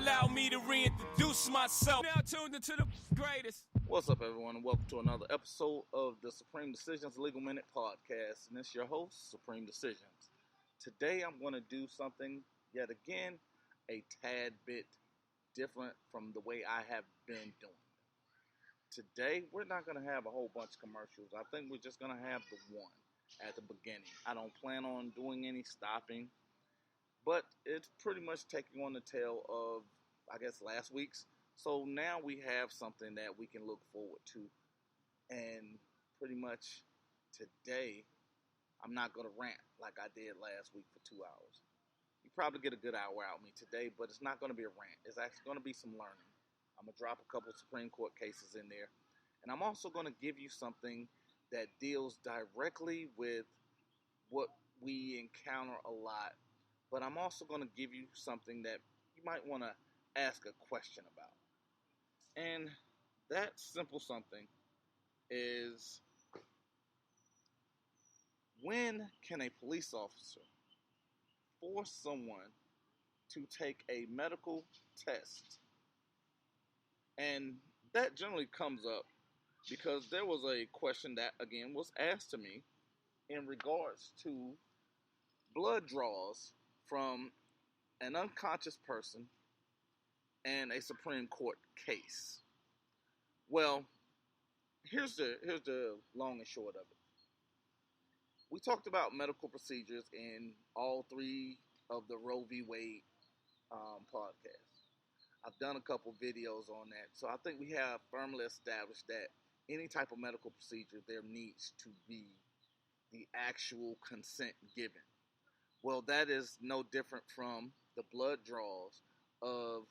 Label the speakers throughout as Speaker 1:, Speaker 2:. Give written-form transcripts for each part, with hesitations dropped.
Speaker 1: allow me to reintroduce myself. Now tuned into the greatest.
Speaker 2: What's up, everyone, and welcome to another episode of the Supreme Decisions Legal Minute Podcast. And it's your host, Supreme Decisions. Today, I'm going to do something, yet again, a tad bit different from the way I have been doing. Today, we're not going to have a whole bunch of commercials. I think we're just going to have the one at the beginning. I don't plan on doing any stopping, but it's pretty much taking on the tail of, I guess, last week's. So now we have something that we can look forward to. And pretty much today, I'm not going to rant like I did last week for 2 hours. You probably get a good hour out of me today, but it's not going to be a rant. It's actually going to be some learning. I'm going to drop a couple of Supreme Court cases in there. And I'm also going to give you something that deals directly with what we encounter a lot. But I'm also going to give you something that you might want to ask a question about. And that simple something is, when can a police officer force someone to take a medical test? And that generally comes up because there was a question that, again, was asked to me in regards to blood draws from an unconscious person and a Supreme Court case. Well, here's the long and short of it. We talked about medical procedures in all three of the Roe v. Wade podcasts. I've done a couple videos on that. So I think we have firmly established that any type of medical procedure, there needs to be the actual consent given. Well, that is no different from the blood draws of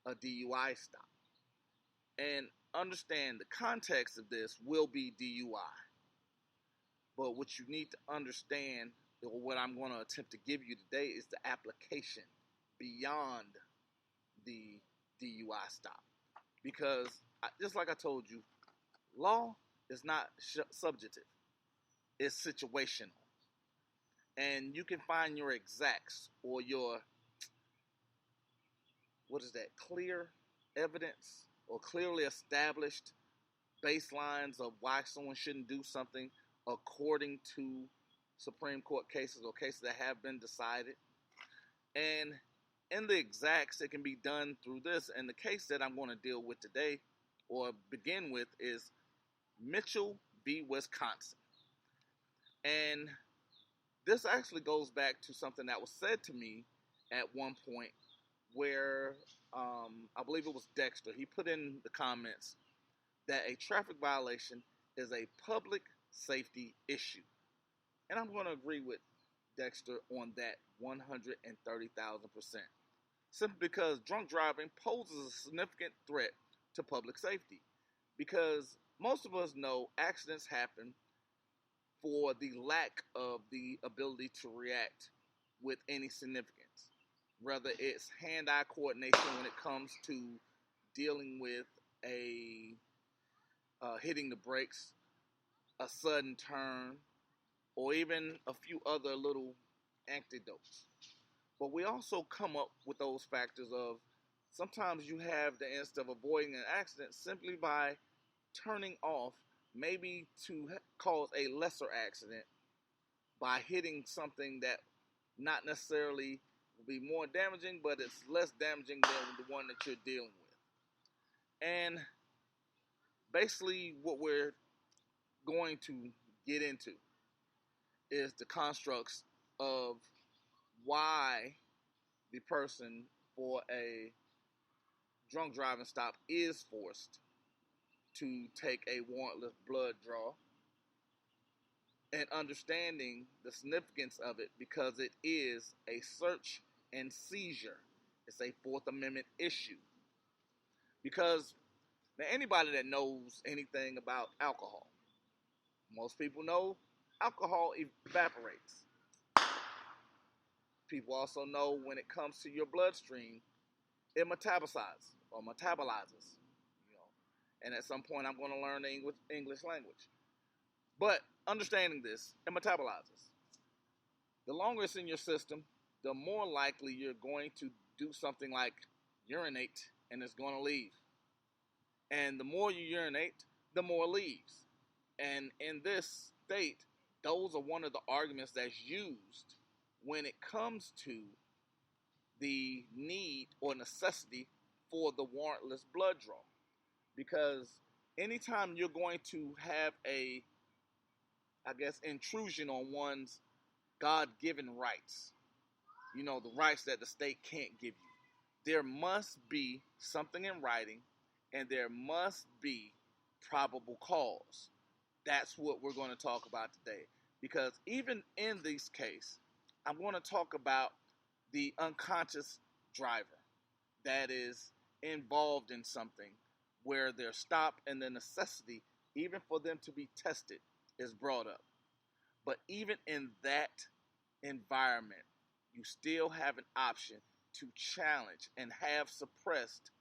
Speaker 2: a DUI stop. And understand the context of this will be DUI. But what you need to understand, or what I'm going to attempt to give you today, is the application beyond the DUI stop. Because, just like I told you, law is not subjective. It's situational. And you can find your exacts or your, clear evidence or clearly established baselines of why someone shouldn't do something according to Supreme Court cases or cases that have been decided. And in the exacts, it can be done through this. And the case that I'm going to deal with today, or begin with, is Mitchell v. Wisconsin. And this actually goes back to something that was said to me at one point where I believe it was Dexter. He put in the comments that a traffic violation is a public safety issue. And I'm going to agree with Dexter on that 130,000%. Simply because drunk driving poses a significant threat to public safety. Because most of us know accidents happen for the lack of the ability to react with any significance. Whether it's hand-eye coordination when it comes to dealing with a hitting the brakes, a sudden turn, or even a few other little antidotes. But we also come up with those factors of sometimes you have the instinct of avoiding an accident simply by turning off, maybe to cause a lesser accident by hitting something that not necessarily will be more damaging, but it's less damaging than the one that you're dealing with. And basically what we're going to get into is the constructs of why the person for a drunk driving stop is forced to take a warrantless blood draw, and understanding the significance of it because it is a search and seizure. It's a Fourth Amendment issue. Because now anybody that knows anything about alcohol, most people know alcohol evaporates. People also know when it comes to your bloodstream, it metabolizes. And at some point, I'm going to learn the English language. But understanding this, it metabolizes. The longer it's in your system, the more likely you're going to do something like urinate and it's going to leave. And the more you urinate, the more leaves. And in this state, those are one of the arguments that's used when it comes to the need or necessity for the warrantless blood draw. Because anytime you're going to have a, I guess, intrusion on one's God-given rights, you know, the rights that the state can't give you, there must be something in writing and there must be probable cause. That's what we're going to talk about today. Because even in this case, I'm going to talk about the unconscious driver that is involved in something where they're stopped and the necessity, even for them to be tested, is brought up. But even in that environment, you still have an option to challenge and have suppressed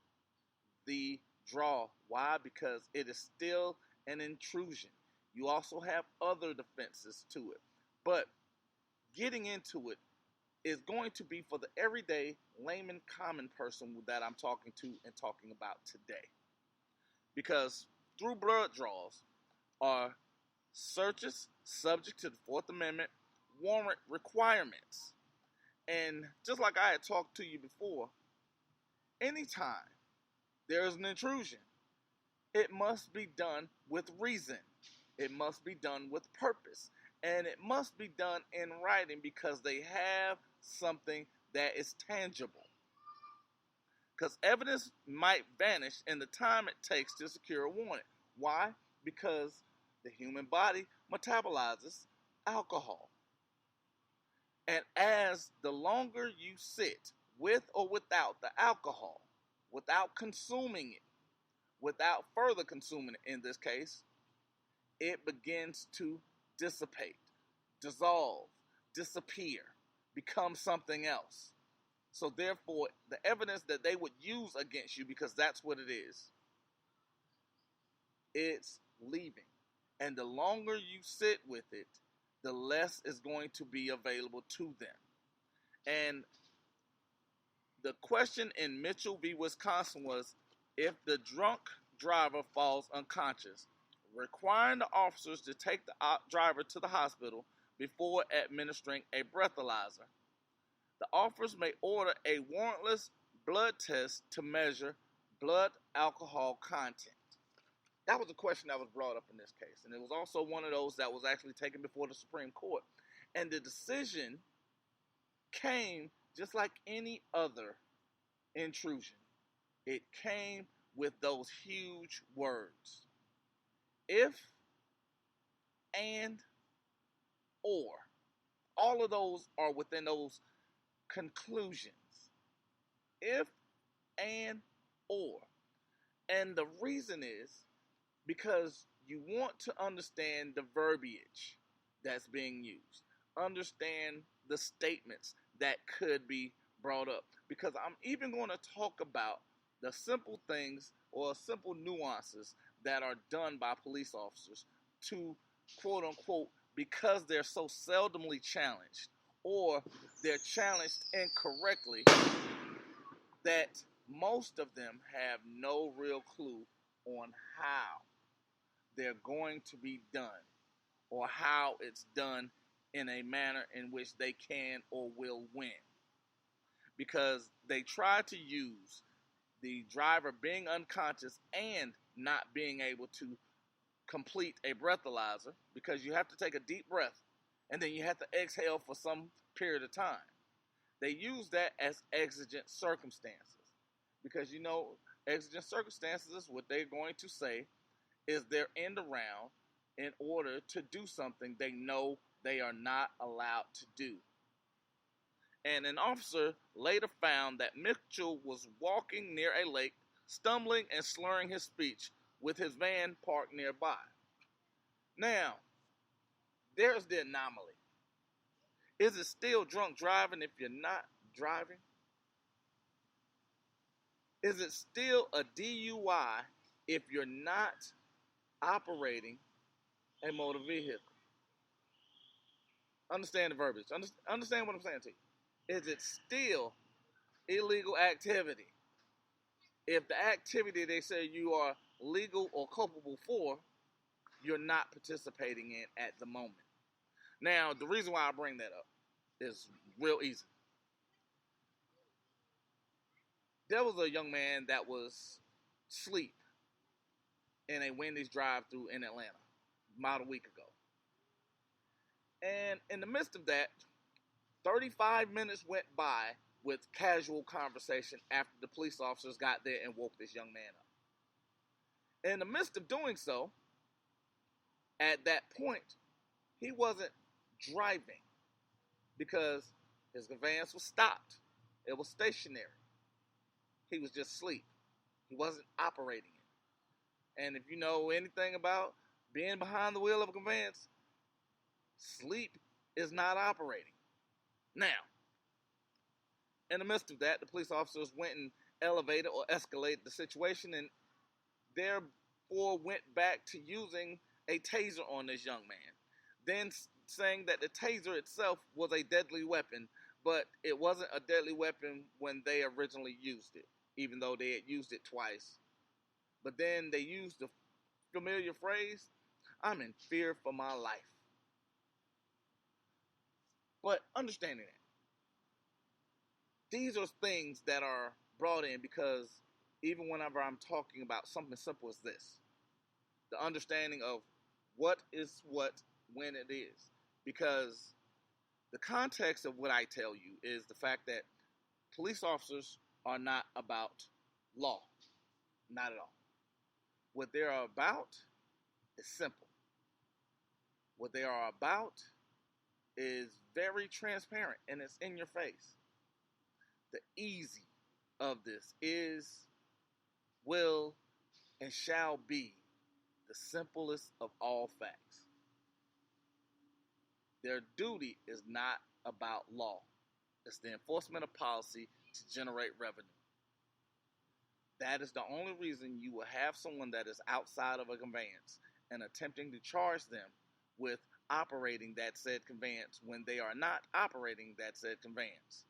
Speaker 2: the draw. Why? Because it is still an intrusion. You also have other defenses to it. But getting into it is going to be for the everyday layman common person that I'm talking to and talking about today. Because through blood draws are searches subject to the Fourth Amendment warrant requirements. And just like I had talked to you before, anytime there is an intrusion, it must be done with reason. It must be done with purpose. And it must be done in writing because they have something that is tangible. Because evidence might vanish in the time it takes to secure a warrant. Why? Because the human body metabolizes alcohol. And as the longer you sit with or without the alcohol, without consuming it, without further consuming it in this case, it begins to dissipate, dissolve, disappear, become something else. So therefore, the evidence that they would use against you, because that's what it is, it's leaving. And the longer you sit with it, the less is going to be available to them. And the question in Mitchell v. Wisconsin was, if the drunk driver falls unconscious, requiring the officers to take the driver to the hospital before administering a breathalyzer, the officers may order a warrantless blood test to measure blood alcohol content. That was a question that was brought up in this case. And it was also one of those that was actually taken before the Supreme Court. And the decision came just like any other intrusion. It came with those huge words. If, and, or. All of those are within those conclusions. If, and, or. And the reason is because you want to understand the verbiage that's being used. Understand the statements that could be brought up. Because I'm even going to talk about the simple things or simple nuances that are done by police officers to, quote unquote, because they're so seldomly challenged or they're challenged incorrectly, that most of them have no real clue on how they're going to be done or how it's done in a manner in which they can or will win. Because they try to use the driver being unconscious and not being able to complete a breathalyzer, because you have to take a deep breath and then you have to exhale for some period of time. They use that as exigent circumstances, because you know exigent circumstances is what they're going to say is their end around in order to do something they know they are not allowed to do. And an officer later found that Mitchell was walking near a lake, stumbling and slurring his speech with his van parked nearby. Now, there's the anomaly. Is it still drunk driving if you're not driving? Is it still a DUI if you're not operating a motor vehicle? Understand the verbiage. Understand what I'm saying to you. Is it still illegal activity if the activity they say you are legal or culpable for, you're not participating in at the moment. Now, the reason why I bring that up is real easy. There was a young man that was asleep in a Wendy's drive-thru in Atlanta about a week ago. And in the midst of that, 35 minutes went by with casual conversation after the police officers got there and woke this young man up. In the midst of doing so, at that point, he wasn't driving because his conveyance was stopped. It was stationary. He was just asleep. He wasn't operating it. And if you know anything about being behind the wheel of a conveyance, sleep is not operating. Now, in the midst of that, the police officers went and elevated or escalated the situation and therefore went back to using a taser on this young man. Then saying that the taser itself was a deadly weapon, but it wasn't a deadly weapon when they originally used it, even though they had used it twice. But then they used the familiar phrase, "I'm in fear for my life." But understanding that, these are things that are brought in because even whenever I'm talking about something simple as this, the understanding of what is what when it is. Because the context of what I tell you is the fact that police officers are not about law. Not at all. What they are about is simple. What they are about is very transparent and it's in your face. The easy of this is, will, and shall be the simplest of all facts. Their duty is not about law. It's the enforcement of policy to generate revenue. That is the only reason you will have someone that is outside of a conveyance and attempting to charge them with operating that said conveyance when they are not operating that said conveyance.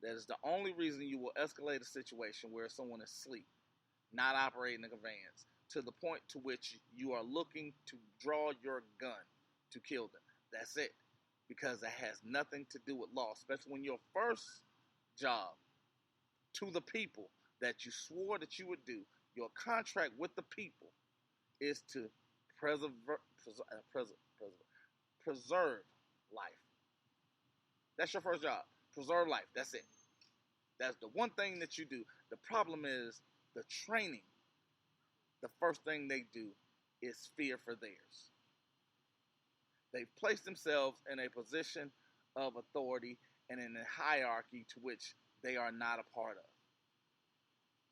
Speaker 2: That is the only reason you will escalate a situation where someone is asleep, not operating the conveyance, to the point to which you are looking to draw your gun to kill them. That's it. Because that has nothing to do with law, especially when your first job to the people that you swore that you would do, your contract with the people, is to preserve life. That's your first job. Preserve life. That's it. That's the one thing that you do. The problem is the training. The first thing they do is fear for theirs. They've placed themselves in a position of authority and in a hierarchy to which they are not a part of.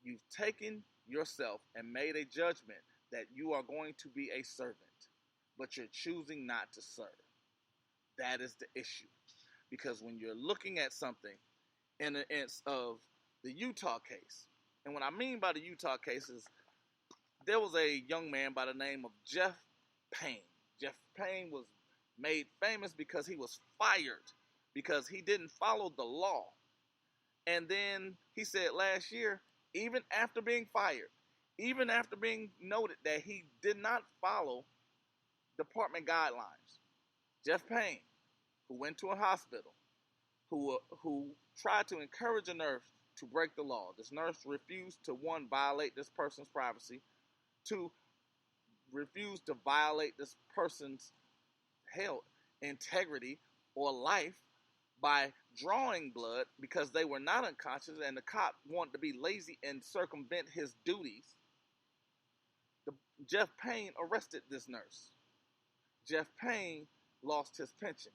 Speaker 2: You've taken yourself and made a judgment that you are going to be a servant, but you're choosing not to serve. That is the issue. Because when you're looking at something in the instance of the Utah case, and what I mean by the Utah case is there was a young man by the name of Jeff Payne. Jeff Payne was made famous because he was fired because he didn't follow the law. And then he said last year, even after being fired, even after being noted that he did not follow department guidelines, Jeff Payne, who went to a hospital, who tried to encourage a nurse to break the law. This nurse refused to, one, violate this person's privacy, two, refused to violate this person's health, integrity, or life by drawing blood because they were not unconscious and the cop wanted to be lazy and circumvent his duties. Jeff Payne arrested this nurse. Jeff Payne lost his pension.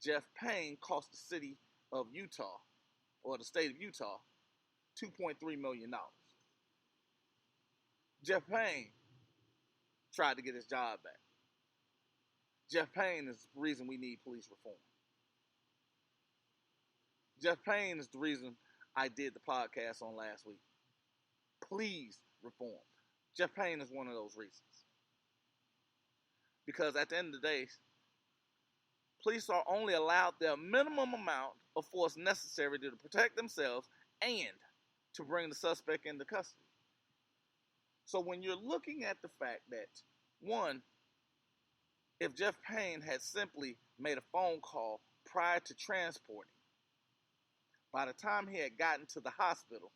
Speaker 2: Jeff Payne cost the city of Utah, or the state of Utah, $2.3 million. Jeff Payne tried to get his job back. Jeff Payne is the reason we need police reform. Jeff Payne is the reason I did the podcast on last week. Please reform. Jeff Payne is one of those reasons. Because at the end of the day, police are only allowed the minimum amount of force necessary to protect themselves and to bring the suspect into custody. So when you're looking at the fact that, one, if Jeff Payne had simply made a phone call prior to transporting, by the time he had gotten to the hospital,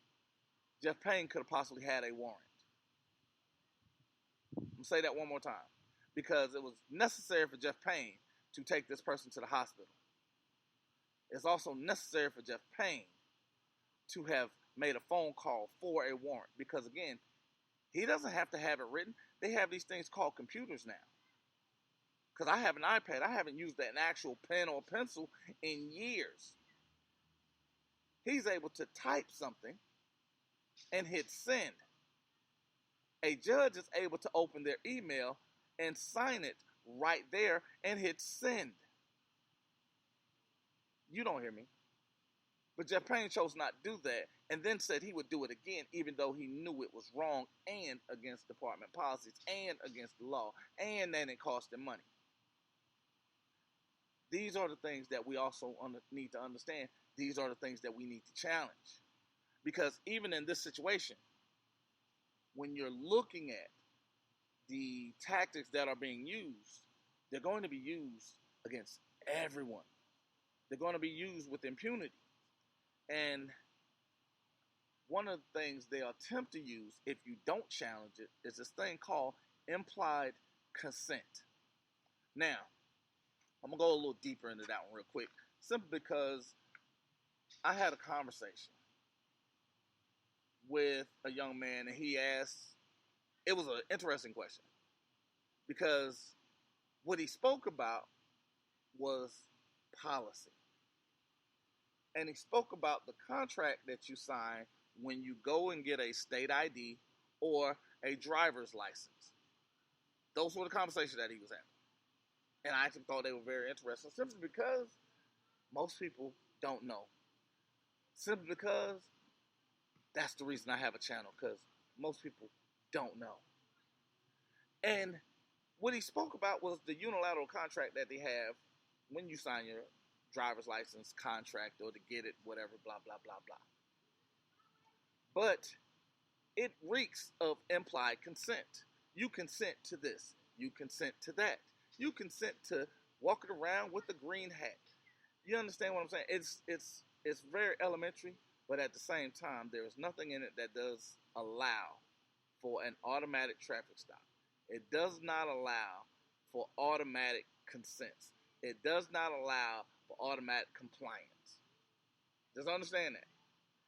Speaker 2: Jeff Payne could have possibly had a warrant. I'm going to say that one more time. Because it was necessary for Jeff Payne to take this person to the hospital. It's also necessary for Jeff Payne to have made a phone call for a warrant. Because again, he doesn't have to have it written. They have these things called computers now. Because I have an iPad. I haven't used an actual pen or pencil in years. He's able to type something and hit send. A judge is able to open their email and sign it right there and hit send. You don't hear me. But Jeff Payne chose not to do that and then said he would do it again even though he knew it was wrong and against department policies and against the law and that it cost him money. These are the things that we also need to understand. These are the things that we need to challenge. Because even in this situation, when you're looking at the tactics that are being used, they're going to be used against everyone. They're going to be used with impunity. And one of the things they'll attempt to use if you don't challenge it is this thing called implied consent. Now, I'm going to go a little deeper into that one real quick, simply because I had a conversation with a young man and he asked, it was an interesting question because what he spoke about was policy. And he spoke about the contract that you sign when you go and get a state ID or a driver's license. Those were the conversations that he was having. And I actually thought they were very interesting simply because most people don't know. Simply because that's the reason I have a channel, because most people don't know. And what he spoke about was the unilateral contract that they have when you sign your driver's license contract or to get it, whatever, blah, blah, blah, blah. But it reeks of implied consent. You consent to this. You consent to that. You consent to walking around with a green hat. You understand what I'm saying? It's very elementary, but at the same time, there is nothing in it that does allow for an automatic traffic stop. It does not allow for automatic consents. It does not allow for automatic compliance. Just understand that.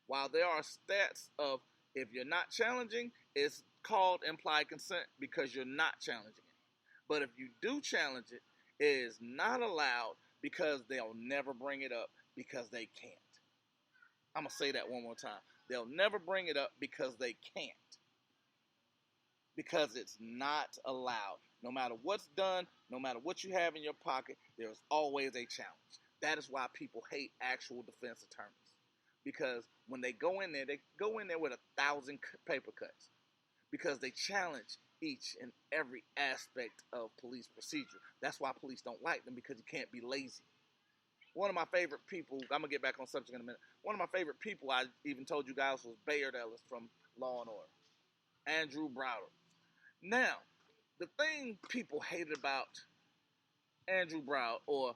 Speaker 2: While there are stats of if you're not challenging, it's called implied consent because you're not challenging it. But if you do challenge it, it is not allowed because they'll never bring it up because they can't. I'm going to say that one more time. They'll never bring it up because they can't. Because it's not allowed. No matter what's done, no matter what you have in your pocket, there's always a challenge. That is why people hate actual defense attorneys. Because when they go in there with 1,000 paper cuts. Because they challenge each and every aspect of police procedure. That's why police don't like them, because you can't be lazy. One of my favorite people, I'm going to get back on subject in a minute. One of my favorite people I even told you guys was Bayard Ellis from Law and Order. Andrew Browder. Now, the thing people hated about Andrew Browder or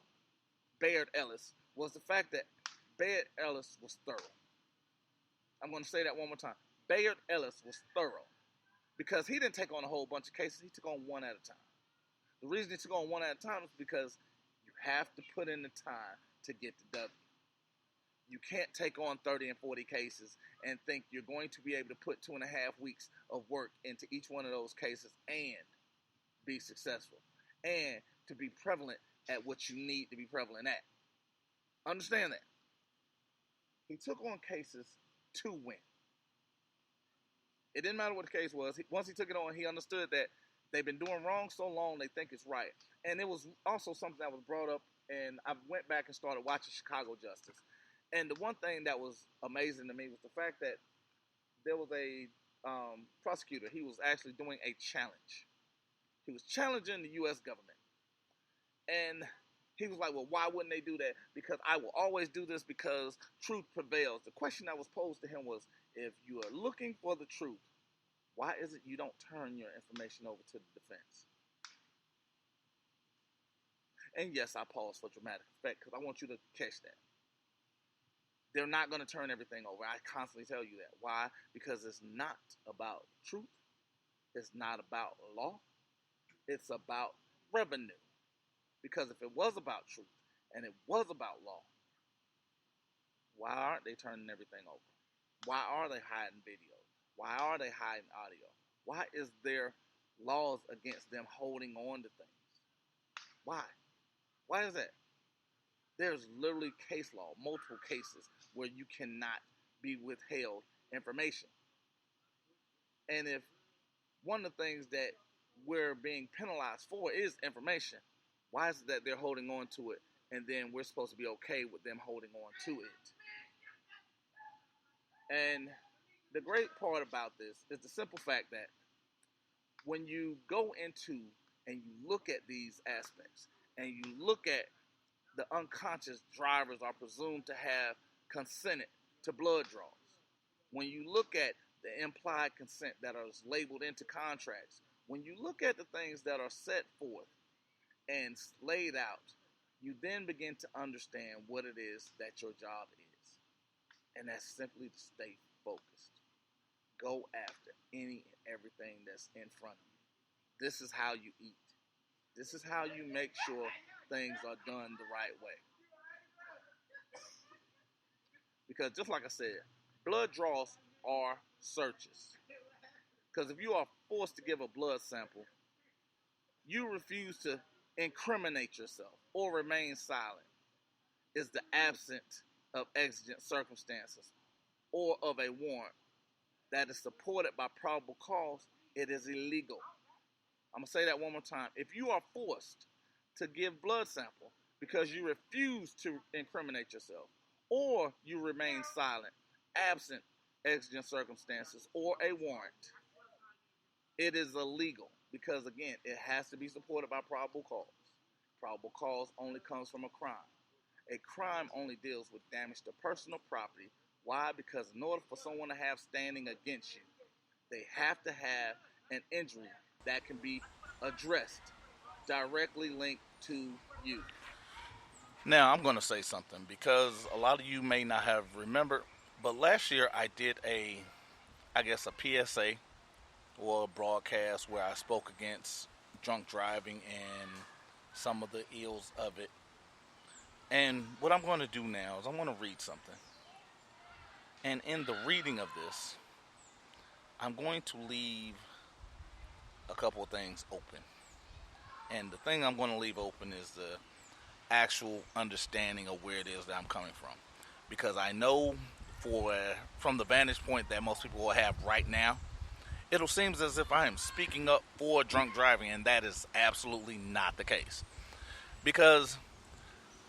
Speaker 2: Bayard Ellis was the fact that Bayard Ellis was thorough. I'm going to say that one more time. Bayard Ellis was thorough. Because he didn't take on a whole bunch of cases. He took on one at a time. The reason he took on one at a time is because you have to put in the time to get the W. You can't take on 30 and 40 cases and think you're going to be able to put 2.5 weeks of work into each one of those cases and be successful. And to be prevalent at what you need to be prevalent at. Understand that. He took on cases to win. It didn't matter what the case was. Once he took it on, he understood that they've been doing wrong so long they think it's right. And it was also something that was brought up, and I went back and started watching Chicago Justice. And the one thing that was amazing to me was the fact that there was a prosecutor. He was actually doing a challenge. He was challenging the U.S. government. And he was like, well, why wouldn't they do that? Because I will always do this because truth prevails. The question that was posed to him was, if you are looking for the truth, Why is it you don't turn your information over to the defense? And yes, I pause for dramatic effect because I want you to catch that. They're not going to turn everything over. I constantly tell you that. Why? Because it's not about truth. It's not about law. It's about revenue. Because if it was about truth and it was about law, why aren't they turning everything over? Why are they hiding video? Why are they hiding audio? Why is there laws against them holding on to things? Why? Why is that? There's literally case law, multiple cases where you cannot be withheld information. And if one of the things that we're being penalized for is information, why is it that they're holding on to it and then we're supposed to be okay with them holding on to it? And the great part about this is the simple fact that when you go into and you look at these aspects and you look at the unconscious drivers are presumed to have consented to blood draws. When you look at the implied consent that is labeled into contracts, when you look at the things that are set forth and laid out, you then begin to understand what it is that your job is. And that's simply to stay focused. Go after any and everything that's in front of you. This is how you eat. This is how you make sure things are done the right way. Because just like I said, blood draws are searches. Because if you are forced to give a blood sample, you refuse to incriminate yourself or remain silent. Is the absence of exigent circumstances or of a warrant that is supported by probable cause, it is illegal. I'm going to say that one more time. If you are forced to give blood sample because you refuse to incriminate yourself or you remain silent, absent exigent circumstances or a warrant, it is illegal because, again, it has to be supported by probable cause. Probable cause only comes from a crime. A crime only deals with damage to personal property. Why? Because in order for someone to have standing against you, they have to have an injury that can be addressed, directly linked to you.
Speaker 3: Now, I'm going to say something because a lot of you may not have remembered, but last year I did a PSA or a broadcast where I spoke against drunk driving and some of the ills of it. And what I'm going to do now is I'm going to read something. And in the reading of this, I'm going to leave a couple of things open. And the thing I'm going to leave open is the actual understanding of where it is that I'm coming from. Because I know from the vantage point that most people will have right now, it'll seem as if I am speaking up for drunk driving, and that is absolutely not the case. Because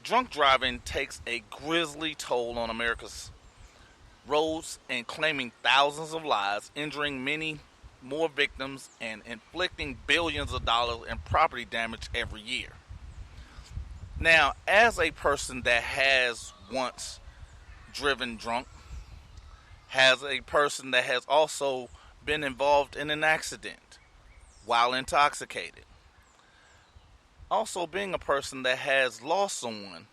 Speaker 3: drunk driving takes a grisly toll on America's roads and claiming thousands of lives, injuring many more victims, and inflicting billions of dollars in property damage every year. Now, as a person that has once driven drunk, as a person that has also been involved in an accident while intoxicated, also being a person that has lost someone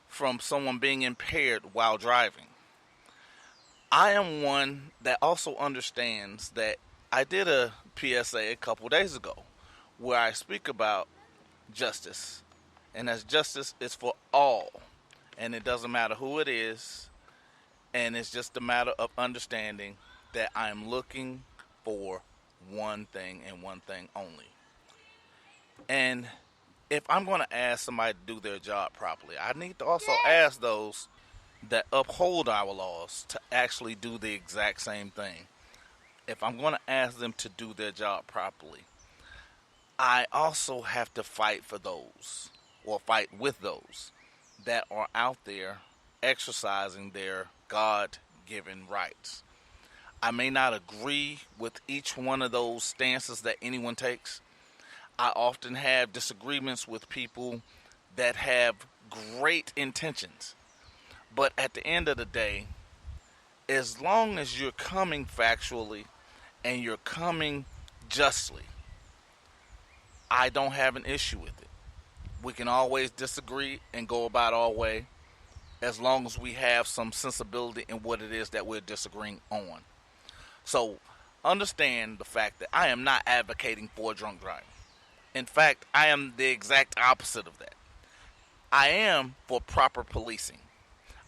Speaker 3: from someone being impaired while driving, I am one that also understands that I did a PSA a couple days ago where I speak about justice, and as justice is for all, and it doesn't matter who it is, and it's just a matter of understanding that I'm looking for one thing and one thing only. And if I'm going to ask somebody to do their job properly, I need to also ask those that uphold our laws to actually do the exact same thing. If I'm going to ask them to do their job properly, I also have to fight for those, or fight with those, that are out there exercising their God-given rights. I may not agree with each one of those stances that anyone takes. I often have disagreements with people that have great intentions. But at the end of the day, as long as you're coming factually and you're coming justly, I don't have an issue with it. We can always disagree and go about our way as long as we have some sensibility in what it is that we're disagreeing on. So understand the fact that I am not advocating for drunk driving. In fact, I am the exact opposite of that. I am for proper policing.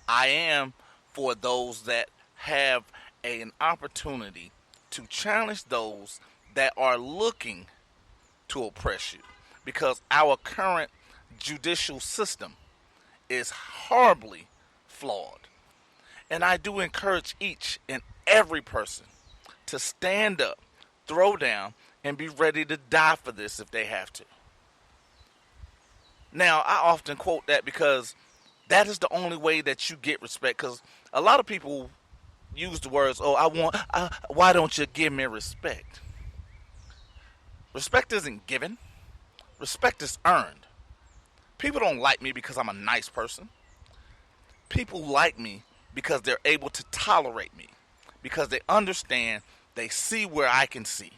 Speaker 3: I am for those that have an opportunity to challenge those that are looking to oppress you. Because our current judicial system is horribly flawed. And I do encourage each and every person to stand up, throw down, and be ready to die for this if they have to. Now, I often quote that because that is the only way that you get respect. Because a lot of people use the words, why don't you give me respect? Respect isn't given. Respect is earned. People don't like me because I'm a nice person. People like me because they're able to tolerate me. Because they understand, they see where I can see.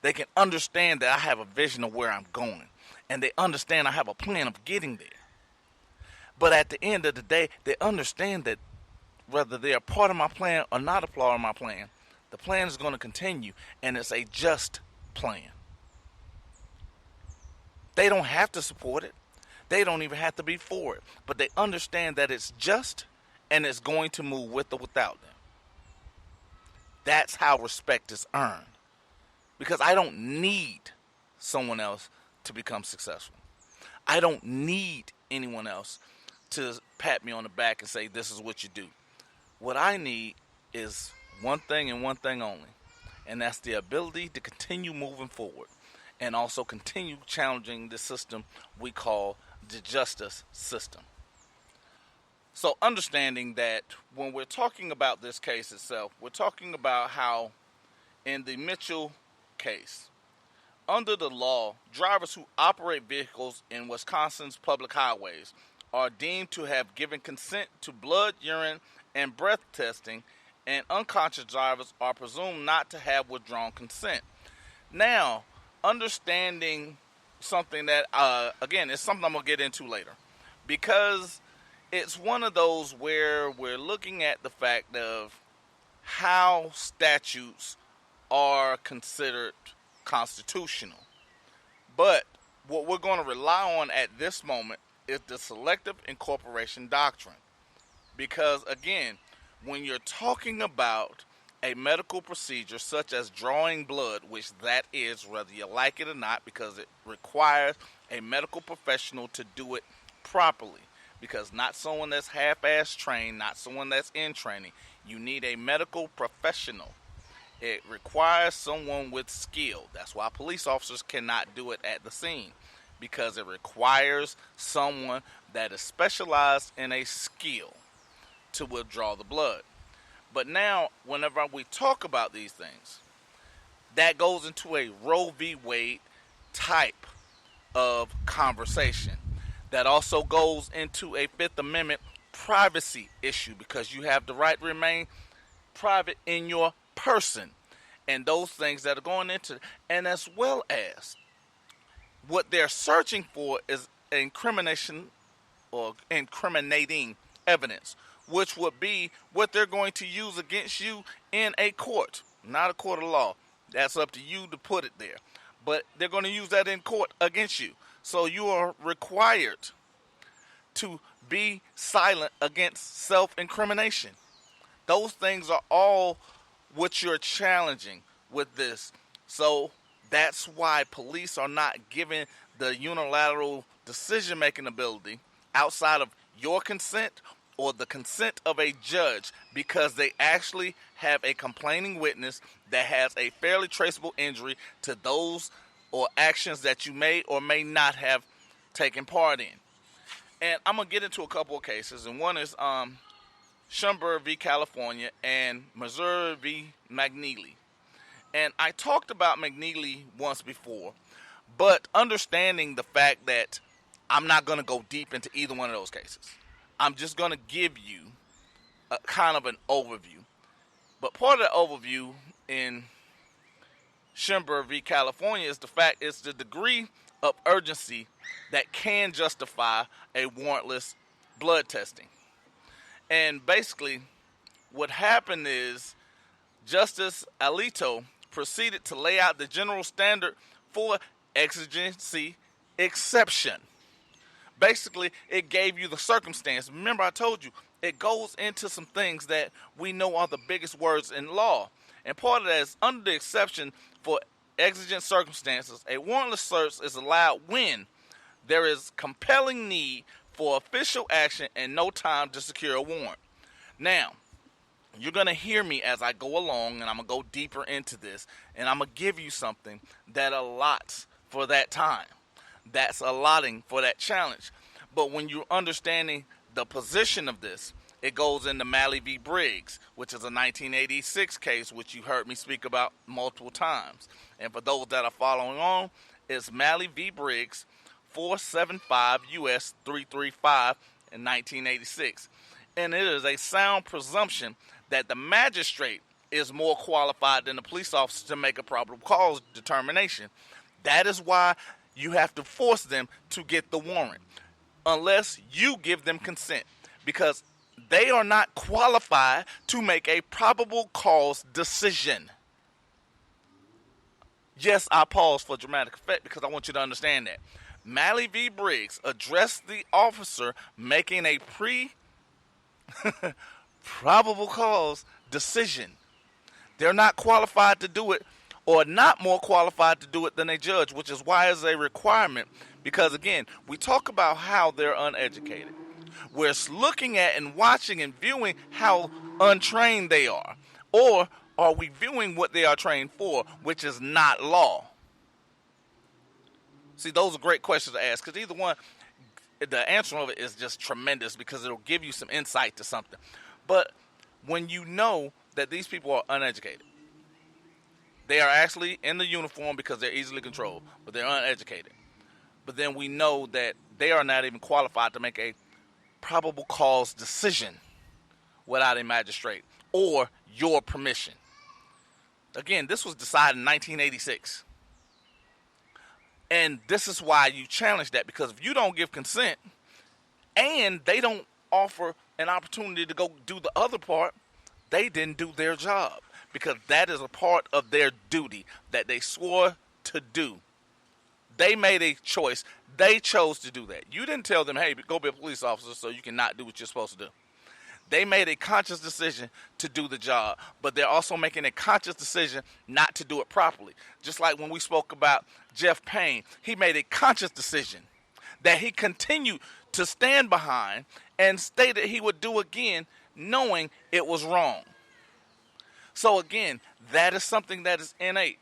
Speaker 3: They can understand that I have a vision of where I'm going. And they understand I have a plan of getting there. But at the end of the day, they understand that whether they're a part of my plan or not a part of my plan, the plan is going to continue, and it's a just plan. They don't have to support it. They don't even have to be for it. But they understand that it's just, and it's going to move with or without them. That's how respect is earned. Because I don't need someone else to become successful. I don't need anyone else to pat me on the back and say, this is what you do. What I need is one thing and one thing only. And that's the ability to continue moving forward. And also continue challenging the system we call the justice system. So understanding that when we're talking about this case itself, we're talking about how in the Mitchell case, under the law, drivers who operate vehicles in Wisconsin's public highways are deemed to have given consent to blood, urine, and breath testing, and unconscious drivers are presumed not to have withdrawn consent. Now, understanding something that, again, it's something I'm going to get into later. Because it's one of those where we're looking at the fact of how statutes are considered constitutional. But what we're going to rely on at this moment is the selective incorporation doctrine. Because, again, when you're talking about a medical procedure such as drawing blood, which that is, whether you like it or not, because it requires a medical professional to do it properly. Because not someone that's half-ass trained, not someone that's in training. You need a medical professional. It requires someone with skill. That's why police officers cannot do it at the scene. Because it requires someone that is specialized in a skill to withdraw the blood. But now, whenever we talk about these things, that goes into a Roe v. Wade type of conversation. That also goes into a Fifth Amendment privacy issue because you have the right to remain private in your person and those things that are going into it. And as well as what they're searching for is incrimination or incriminating evidence, which would be what they're going to use against you in a court, not a court of law. That's up to you to put it there. But they're going to use that in court against you. So you are required to be silent against self-incrimination. Those things are all what you're challenging with this. So that's why police are not given the unilateral decision-making ability outside of your consent or the consent of a judge, because they actually have a complaining witness that has a fairly traceable injury to those or actions that you may or may not have taken part in. And I'm going to get into a couple of cases, and one is Schumberg v. California and Missouri v. McNeely. And I talked about McNeely once before, but understanding the fact that I'm not going to go deep into either one of those cases. I'm just going to give you a kind of an overview. But part of the overview in Schember v. California is it's the degree of urgency that can justify a warrantless blood testing. And basically, what happened is Justice Alito proceeded to lay out the general standard for exigency exception. Basically, it gave you the circumstance. Remember, I told you, it goes into some things that we know are the biggest words in law. And part of that is under the exception for exigent circumstances, a warrantless search is allowed when there is compelling need for official action and no time to secure a warrant. Now, you're going to hear me as I go along, and I'm going to go deeper into this, and I'm going to give you something that allots for that time. That's allotting for that challenge. But when you're understanding the position of this, it goes into Malley v. Briggs, which is a 1986 case, which you heard me speak about multiple times. And for those that are following on, it's Malley v. Briggs, 475 U.S. 335 in 1986. And it is a sound presumption that the magistrate is more qualified than the police officer to make a probable cause determination. That is why you have to force them to get the warrant, unless you give them consent, because they are not qualified to make a probable cause decision. Yes, I pause for dramatic effect because I want you to understand that. Malley v. Briggs addressed the officer making a probable cause decision. They're not qualified to do it, or not more qualified to do it than a judge, which is why it's a requirement. Because again, we talk about how they're uneducated. We're looking at and watching and viewing how untrained they are. Or are we viewing what they are trained for, which is not law? See, those are great questions to ask, because either one, the answer of it is just tremendous, because it'll give you some insight to something. But when you know that these people are uneducated, they are actually in the uniform because they're easily controlled, but they're uneducated. But then we know that they are not even qualified to make a probable cause decision without a magistrate or your permission. Again, this was decided in 1986. And this is why you challenge that, because if you don't give consent and they don't offer an opportunity to go do the other part, they didn't do their job, because that is a part of their duty that they swore to do. They made a choice. They chose to do that. You didn't tell them, hey, go be a police officer so you can not do what you're supposed to do. They made a conscious decision to do the job, but they're also making a conscious decision not to do it properly. Just like when we spoke about Jeff Payne, he made a conscious decision that he continued to stand behind and stated he would do again, knowing it was wrong. So again, that is something that is innate.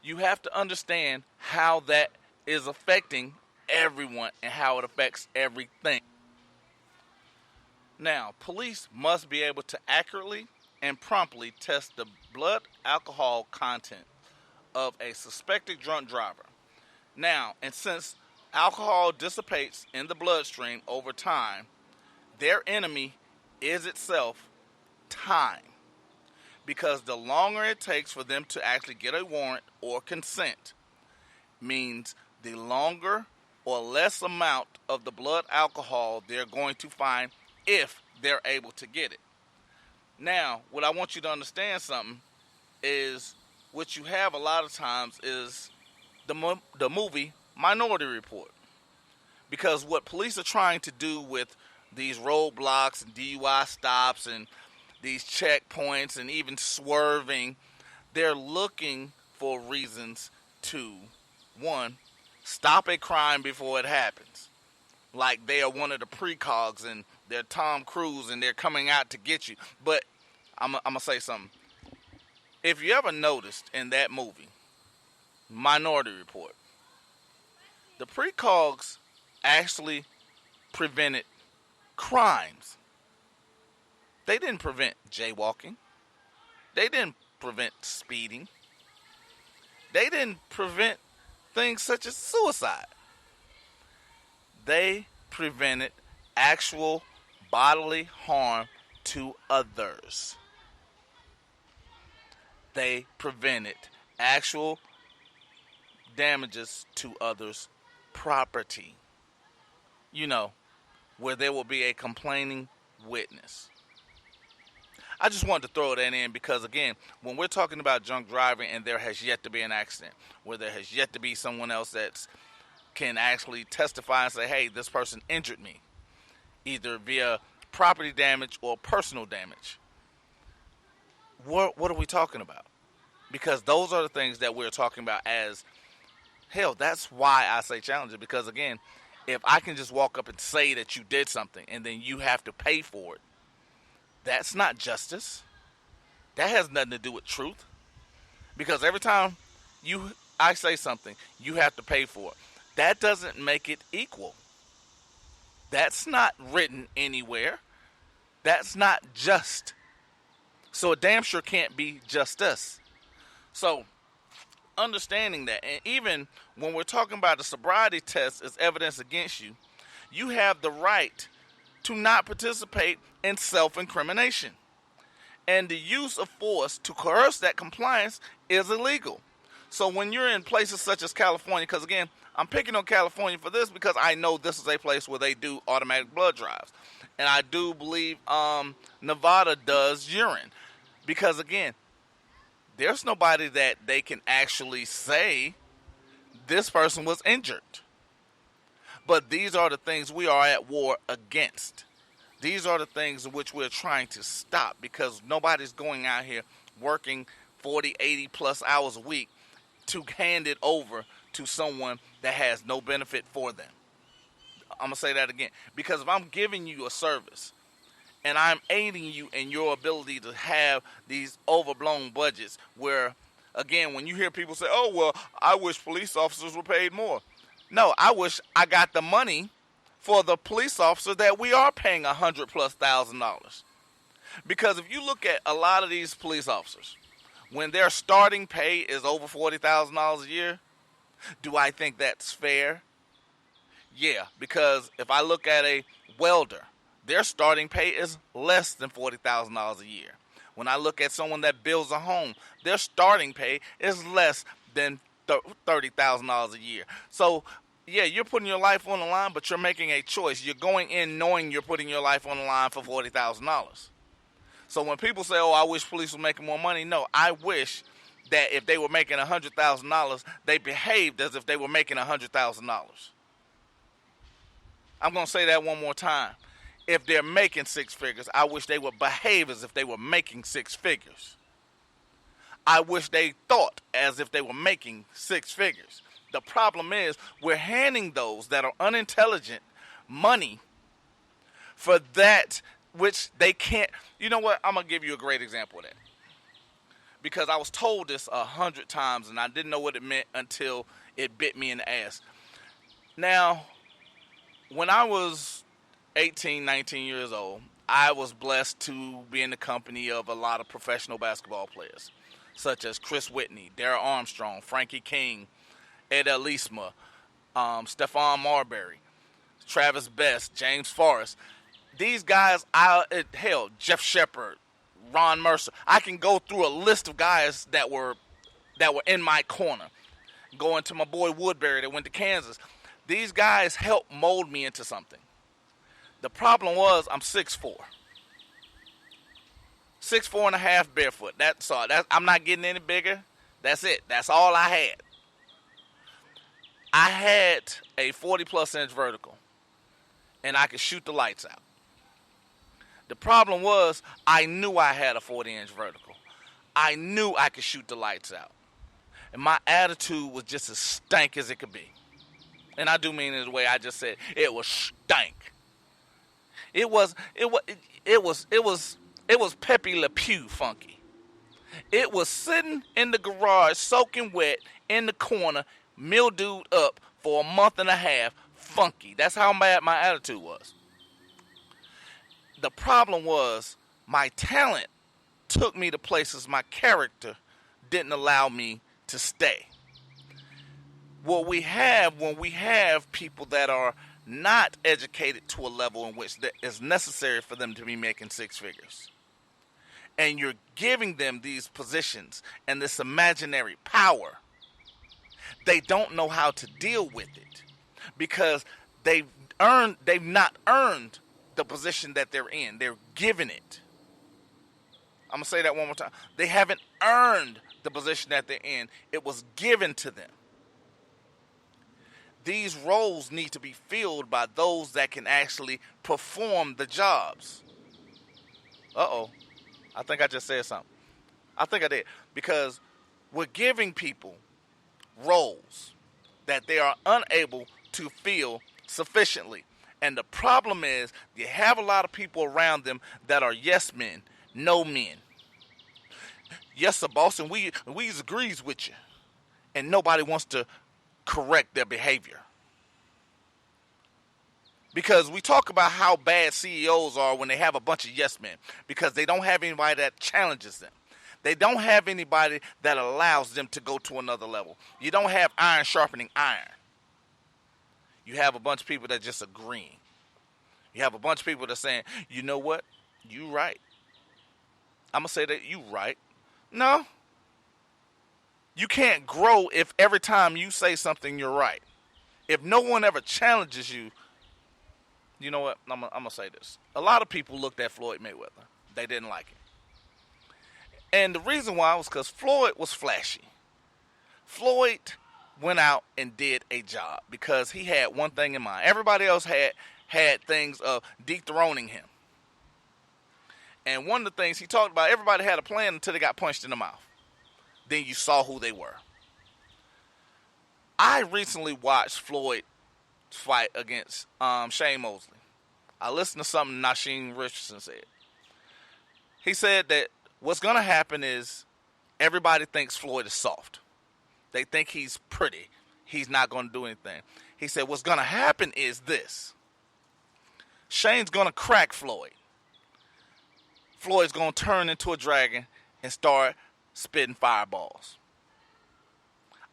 Speaker 3: You have to understand how that is affecting everyone and how it affects everything. Now, police must be able to accurately and promptly test the blood alcohol content of a suspected drunk driver. Now, and since alcohol dissipates in the bloodstream over time, their enemy is itself time. Because the longer it takes for them to actually get a warrant or consent means the longer or less amount of the blood alcohol they're going to find if they're able to get it. Now, what I want you to understand something is what you have a lot of times is the movie Minority Report. Because what police are trying to do with these roadblocks and DUI stops and these checkpoints and even swerving, they're looking for reasons to, one, stop a crime before it happens. Like they are one of the precogs and they're Tom Cruise and they're coming out to get you. But I'm going to say something. If you ever noticed in that movie, Minority Report, the precogs actually prevented crimes. They didn't prevent jaywalking. They didn't prevent speeding. They didn't prevent things such as suicide. They prevented actual bodily harm to others. They prevented actual damages to others' property. You know, where there will be a complaining witness. I just wanted to throw that in because, again, when we're talking about drunk driving and there has yet to be an accident, where there has yet to be someone else that can actually testify and say, hey, this person injured me, either via property damage or personal damage, what are we talking about? Because those are the things that we're talking about as, hell, that's why I say challenge it. Because, again, if I can just walk up and say that you did something and then you have to pay for it, that's not justice. That has nothing to do with truth. Because every time I say something, you have to pay for it. That doesn't make it equal. That's not written anywhere. That's not just. So it damn sure can't be justice. So understanding that, and even when we're talking about the sobriety test as evidence against you, you have the right to not participate in self-incrimination. And the use of force to coerce that compliance is illegal. So when you're in places such as California, because again, I'm picking on California for this because I know this is a place where they do automatic blood drives. And I do believe Nevada does urine. Because again, there's nobody that they can actually say this person was injured. But these are the things we are at war against. These are the things in which we're trying to stop because nobody's going out here working 40, 80 plus hours a week to hand it over to someone that has no benefit for them. I'm going to say that again. Because if I'm giving you a service and I'm aiding you in your ability to have these overblown budgets where, again, when you hear people say, oh, well, I wish police officers were paid more. No, I wish I got the money for the police officer that we are paying $100,000+. Because if you look at a lot of these police officers, when their starting pay is over $40,000 a year, do I think that's fair? Yeah, because if I look at a welder, their starting pay is less than $40,000 a year. When I look at someone that builds a home, their starting pay is less than $30,000 a year. So, yeah, you're putting your life on the line, but you're making a choice. You're going in knowing you're putting your life on the line for $40,000. So when people say, oh, I wish police were making more money, no, I wish that if they were making $100,000, they behaved as if they were making $100,000. I'm going to say that one more time. If they're making six figures, I wish they would behave as if they were making six figures. I wish they thought as if they were making six figures. The problem is we're handing those that are unintelligent money for that which they can't. You know what? I'm going to give you a great example of that. Because I was told this 100 times and I didn't know what it meant until it bit me in the ass. Now, when I was 18, 19 years old, I was blessed to be in the company of a lot of professional basketball players, such as Chris Whitney, Darrell Armstrong, Frankie King, Ed Elisma, Stephon Marbury, Travis Best, James Forrest. These guys, Jeff Shepard, Ron Mercer. I can go through a list of guys that were in my corner. Going to my boy Woodbury that went to Kansas. These guys helped mold me into something. The problem was I'm 6'4". 6'4" and a half barefoot. I'm not getting any bigger. That's it. That's all I had. I had a 40+ inch vertical. And I could shoot the lights out. The problem was I knew I had a 40-inch vertical. I knew I could shoot the lights out. And my attitude was just as stank as it could be. And I do mean it the way I just said. It was stank. It was Pepe Le Pew funky. It was sitting in the garage, soaking wet, in the corner, mildewed up for a month and a half, funky. That's how bad my attitude was. The problem was my talent took me to places my character didn't allow me to stay. What we have when we have people that are not educated to a level in which that is necessary for them to be making six figures. and you're giving them these positions and this imaginary power, they don't know how to deal with it because they've not earned the position that they're in. They're given it. I'm going to say that one more time. They haven't earned the position that they're in. It was given to them. These roles need to be filled by those that can actually perform the jobs. Uh-oh. I think I just said something. I think I did. Because we're giving people roles that they are unable to fill sufficiently. And the problem is you have a lot of people around them that are yes men, no men. Yes, sir, boss, and we agrees with you. And nobody wants to correct their behavior. Because we talk about how bad CEOs are when they have a bunch of yes men. Because they don't have anybody that challenges them. They don't have anybody that allows them to go to another level. You don't have iron sharpening iron. You have a bunch of people that just agreeing. You have a bunch of people that saying, you know what? You right. I'm going to say that you right. No. You can't grow if every time you say something you're right. If no one ever challenges you, you know what? I'm going to say this. A lot of people looked at Floyd Mayweather. They didn't like it. And the reason why was because Floyd was flashy. Floyd went out and did a job because he had one thing in mind. Everybody else had things of dethroning him. And one of the things he talked about, everybody had a plan until they got punched in the mouth. Then you saw who they were. I recently watched Floyd's fight against Shane Mosley. I listened to something Nasheem Richardson said. He said that what's going to happen is everybody thinks Floyd is soft. They think he's pretty. He's not going to do anything. He said what's going to happen is this. Shane's going to crack Floyd. Floyd's going to turn into a dragon and start spitting fireballs.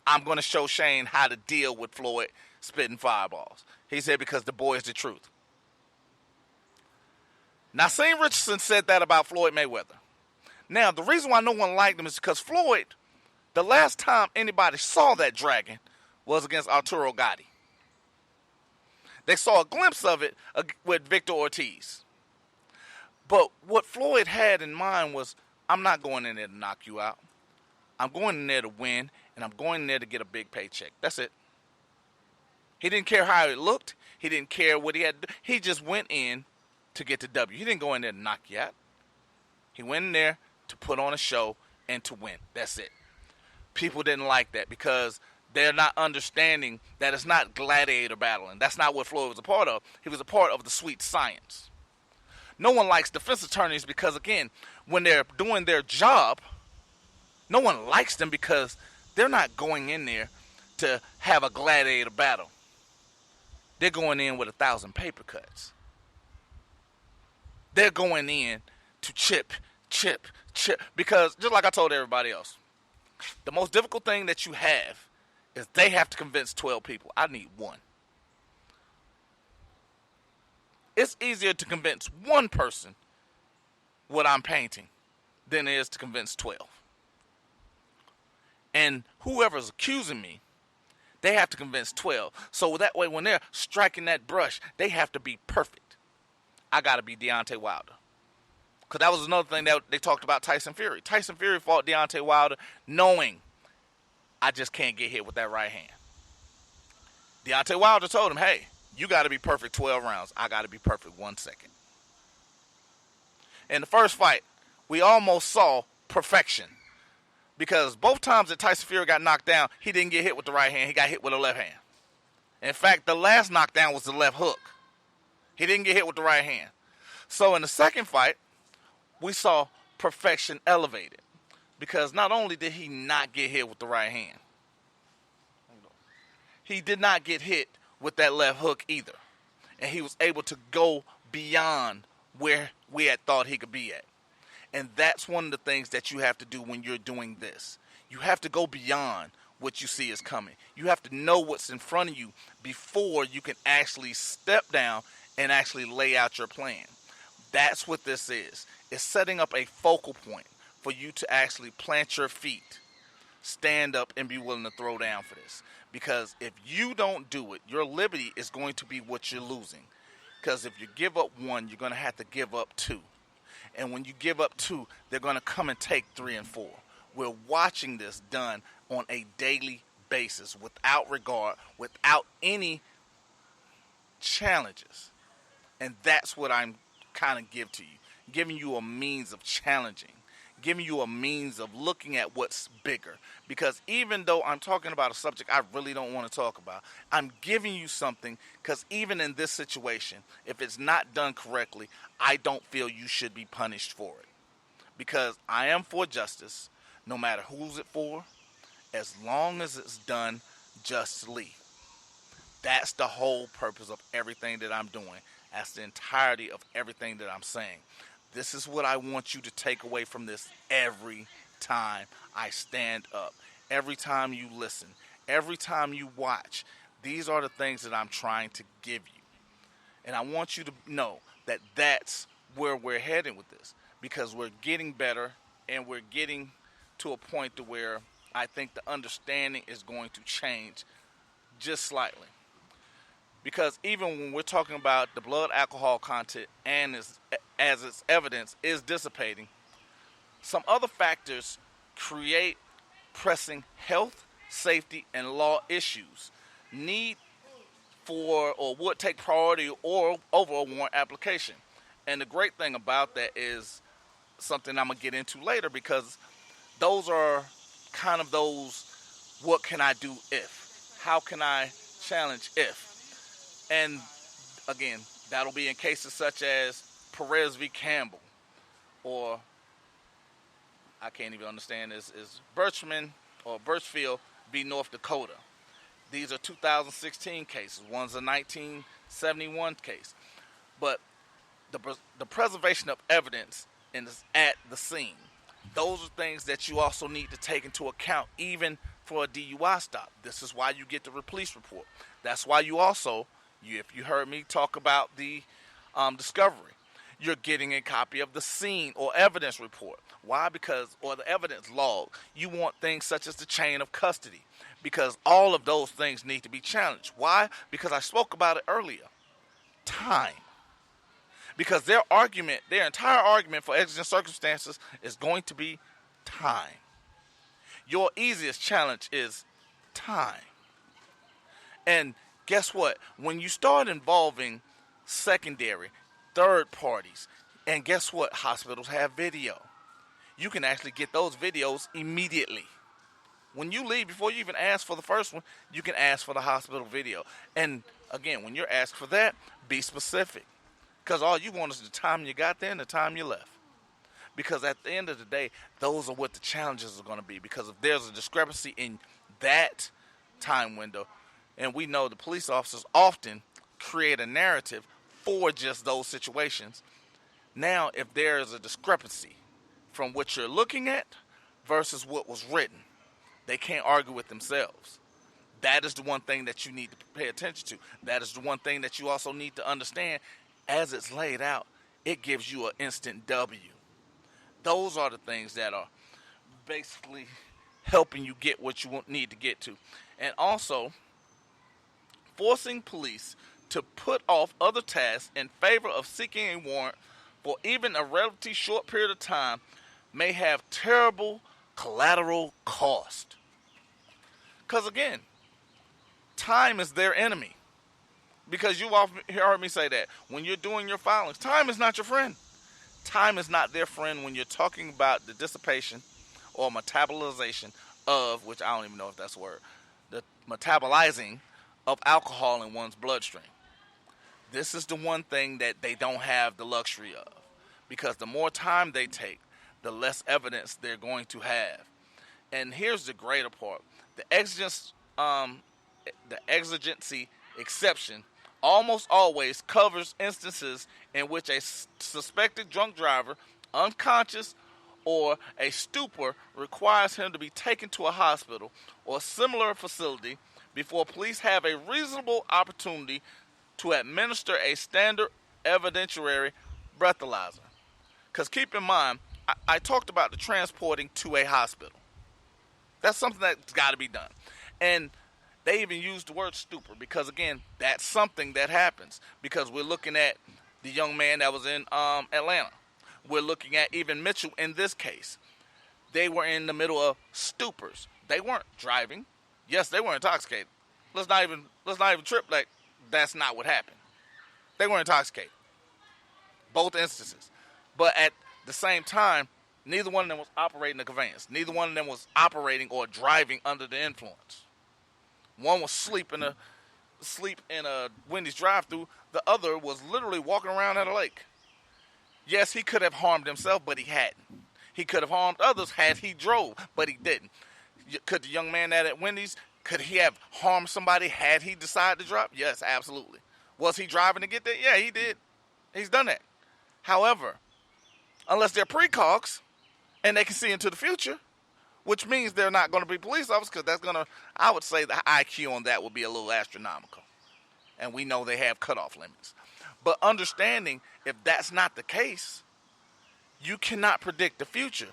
Speaker 3: I'm going to show Shane how to deal with Floyd spitting fireballs. He said because the boy is the truth. Nasheem Richardson said that about Floyd Mayweather. Now, the reason why no one liked him is because Floyd, the last time anybody saw that dragon was against Arturo Gatti. They saw a glimpse of it with Victor Ortiz. But what Floyd had in mind was, I'm not going in there to knock you out. I'm going in there to win, and I'm going in there to get a big paycheck. That's it. He didn't care how it looked. He didn't care what he had to do. He just went in to get the W. He didn't go in there to knock you out. He went in there to put on a show and to win. That's it. People didn't like that because they're not understanding that it's not gladiator battling. That's not what Floyd was a part of. He was a part of the sweet science. No one likes defense attorneys because, again, when they're doing their job, no one likes them because they're not going in there to have a gladiator battle. They're going in with 1,000 paper cuts. They're going in to chip. Because, just like I told everybody else, the most difficult thing that you have is they have to convince 12 people. I need one. It's easier to convince one person what I'm painting than it is to convince 12. And whoever's accusing me, they have to convince 12. So that way, when they're striking that brush, they have to be perfect. I got to be Deontay Wilder. Because that was another thing that they talked about Tyson Fury. Tyson Fury fought Deontay Wilder knowing I just can't get hit with that right hand. Deontay Wilder told him, hey, you got to be perfect 12 rounds. I got to be perfect 1 second. In the first fight, we almost saw perfection. Because both times that Tyson Fury got knocked down, he didn't get hit with the right hand. He got hit with the left hand. In fact, the last knockdown was the left hook. He didn't get hit with the right hand. So in the second fight, we saw perfection elevated. Because not only did he not get hit with the right hand, he did not get hit with that left hook either. And he was able to go beyond where we had thought he could be at. And that's one of the things that you have to do when you're doing this. You have to go beyond what you see is coming. You have to know what's in front of you before you can actually step down and actually lay out your plan. That's what this is. It's setting up a focal point for you to actually plant your feet, stand up, and be willing to throw down for this. Because if you don't do it, your liberty is going to be what you're losing. Because if you give up one, you're going to have to give up two. And when you give up two, they're going to come and take 3 and 4. We're watching this done on a daily basis without regard, without any challenges. And that's what I'm kind of give to you. Giving you a means of challenging. Giving you a means of looking at what's bigger. Because even though I'm talking about a subject I really don't want to talk about, I'm giving you something because even in this situation, if it's not done correctly, I don't feel you should be punished for it. Because I am for justice, no matter who's it for, as long as it's done justly. That's the whole purpose of everything that I'm doing. That's the entirety of everything that I'm saying. This is what I want you to take away from this every time I stand up. Every time you listen. Every time you watch. These are the things that I'm trying to give you. And I want you to know that that's where we're heading with this. Because we're getting better and we're getting to a point to where I think the understanding is going to change just slightly. Because even when we're talking about the blood alcohol content and as its evidence is dissipating, some other factors create pressing health, safety, and law issues need for or would take priority or over a warrant application. And the great thing about that is something I'm going to get into later, because those are kind of those, what can I do if? How can I challenge if? And again, that'll be in cases such as Perez v. Campbell, or I can't even understand this, is Birchman or Birchfield v. North Dakota. These are 2016 cases. One's a 1971 case. But the preservation of evidence at the scene, those are things that you also need to take into account even for a DUI stop. This is why you get the police report. That's why you also, if you heard me talk about the discovery, you're getting a copy of the scene or evidence report. Why? Or the evidence log. You want things such as the chain of custody, because all of those things need to be challenged. Why? Because I spoke about it earlier. Time. Because their entire argument for exigent circumstances is going to be time. Your easiest challenge is time. And guess what? When you start involving secondary, third parties, and guess what? Hospitals have video. You can actually get those videos immediately. When you leave, before you even ask for the first one, you can ask for the hospital video. And again, when you're asked for that, be specific. Because all you want is the time you got there and the time you left. Because at the end of the day, those are what the challenges are going to be. Because if there's a discrepancy in that time window, and we know the police officers often create a narrative for just those situations. Now, if there is a discrepancy from what you're looking at versus what was written, they can't argue with themselves. That is the one thing that you need to pay attention to. That is the one thing that you also need to understand. As it's laid out, it gives you an instant W. Those are the things that are basically helping you get what you need to get to. And also, forcing police to put off other tasks in favor of seeking a warrant for even a relatively short period of time may have terrible collateral cost. Because again, time is their enemy. Because you've often heard me say that when you're doing your filings, time is not your friend. Time is not their friend when you're talking about the dissipation or metabolization of, which I don't even know if that's a word, the metabolizing of alcohol in one's bloodstream. This is the one thing that they don't have the luxury of. Because the more time they take, the less evidence they're going to have. And here's the greater part. The exigency exception almost always covers instances in which a suspected drunk driver, unconscious, or a stupor requires him to be taken to a hospital or similar facility before police have a reasonable opportunity to administer a standard evidentiary breathalyzer. Because keep in mind, I talked about the transporting to a hospital. That's something that's got to be done. And they even use the word stupor because, again, that's something that happens. Because we're looking at the young man that was in Atlanta. We're looking at even Mitchell in this case. They were in the middle of stupors. They weren't driving. Yes, they were intoxicated. Let's not even trip like that's not what happened. They were intoxicated. Both instances. But at the same time, neither one of them was operating a conveyance. Neither one of them was operating or driving under the influence. One was asleep in a Wendy's drive-thru. The other was literally walking around at a lake. Yes, he could have harmed himself, but he hadn't. He could have harmed others had he drove, but he didn't. Could the young man at Wendy's, could he have harmed somebody had he decided to drive? Yes, absolutely. Was he driving to get there? Yeah, he did. He's done that. However, unless they're precogs and they can see into the future, which means they're not going to be police officers, because that's going to, I would say the IQ on that would be a little astronomical. And we know they have cutoff limits. But understanding if that's not the case, you cannot predict the future.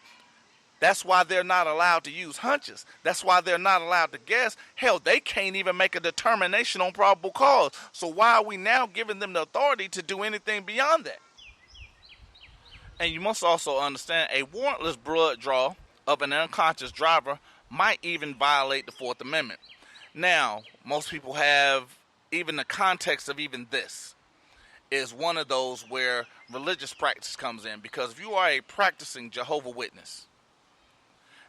Speaker 3: That's why they're not allowed to use hunches. That's why they're not allowed to guess. Hell, they can't even make a determination on probable cause. So why are we now giving them the authority to do anything beyond that? And you must also understand a warrantless blood draw of an unconscious driver might even violate the Fourth Amendment. Now, most people have even the context of even this is one of those where religious practice comes in. Because if you are a practicing Jehovah's Witness,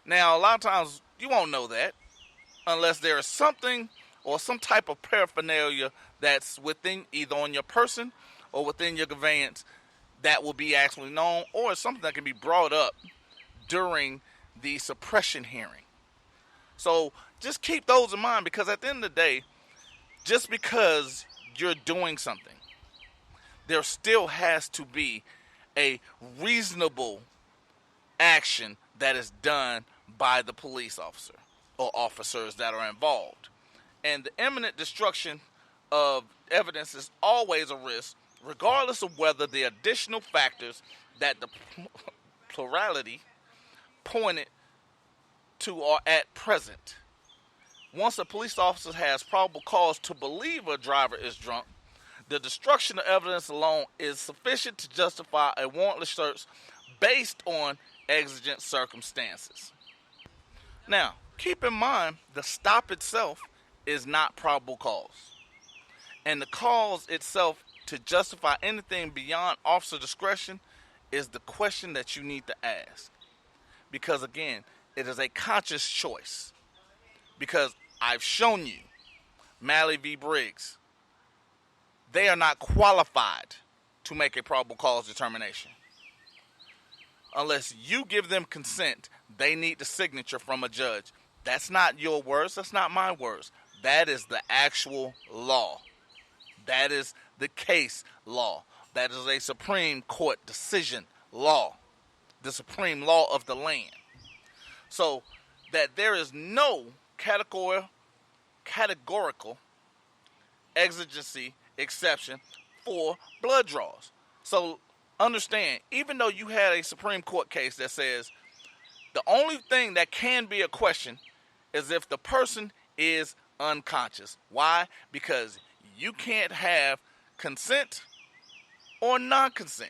Speaker 3: now a lot of times you won't know that unless there is something or some type of paraphernalia that's within either on your person or within your conveyance that will be actually known, or something that can be brought up during the suppression hearing. So just keep those in mind, because at the end of the day, just because you're doing something, there still has to be a reasonable action that is done by the police officer or officers that are involved. And the imminent destruction of evidence is always a risk, regardless of whether the additional factors that the plurality pointed to are at present. Once a police officer has probable cause to believe a driver is drunk, the destruction of evidence alone is sufficient to justify a warrantless search based on exigent circumstances. Now, keep in mind, the stop itself is not probable cause. And the cause itself to justify anything beyond officer discretion is the question that you need to ask. Because again, it is a conscious choice. Because I've shown you, Malley v. Briggs, they are not qualified to make a probable cause determination. Unless you give them consent, they need the signature from a judge. That's not your words, that's not my words. That is the actual law. That is the case law. That is a Supreme Court decision law. The supreme law of the land. So that there is no categorical exigency exception for blood draws. So understand, even though you had a Supreme Court case that says the only thing that can be a question is if the person is unconscious. Why? Because you can't have consent or non-consent.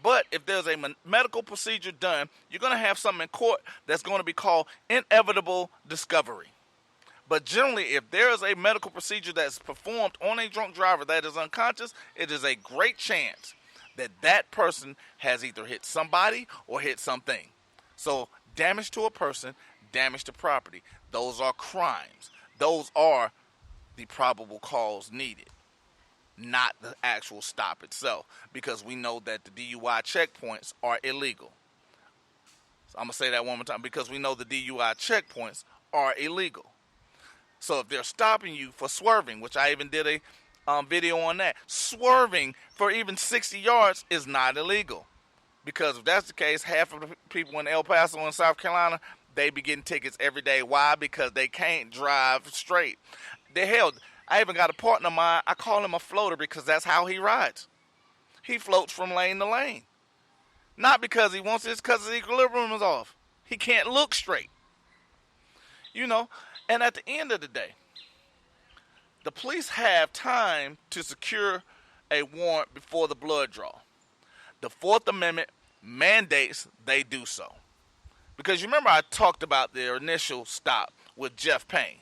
Speaker 3: But if there's a medical procedure done, you're going to have something in court that's going to be called inevitable discovery. But generally, if there is a medical procedure that's performed on a drunk driver that is unconscious, it is a great chance that that person has either hit somebody or hit something. So damage to a person, damage to property, those are crimes. Those are the probable cause needed, not the actual stop itself, because we know that the DUI checkpoints are illegal. So I'm going to say that one more time, because we know the DUI checkpoints are illegal. So if they're stopping you for swerving, which I even did a video on that, swerving for even 60 yards is not illegal. Because if that's the case, half of the people in El Paso and South Carolina, they be getting tickets every day. Why? Because they can't drive straight. I even got a partner of mine, I call him a floater because that's how he rides. he floats from lane to lane. Not because he wants it, it's because his equilibrium is off. He can't look straight. You know, and at the end of the day, the police have time to secure a warrant before the blood draw. The Fourth Amendment mandates they do so. Because you remember I talked about their initial stop with Jeff Payne,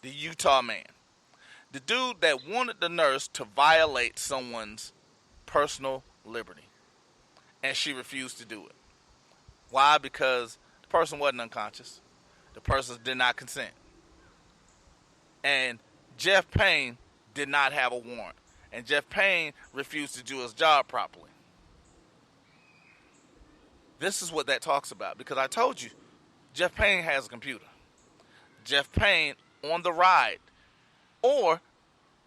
Speaker 3: the Utah man. The dude that wanted the nurse to violate someone's personal liberty. And she refused to do it. Why? Because the person wasn't unconscious. The person did not consent. And Jeff Payne did not have a warrant. And Jeff Payne refused to do his job properly. This is what that talks about. Because I told you, Jeff Payne has a computer. Jeff Payne on the ride. Or,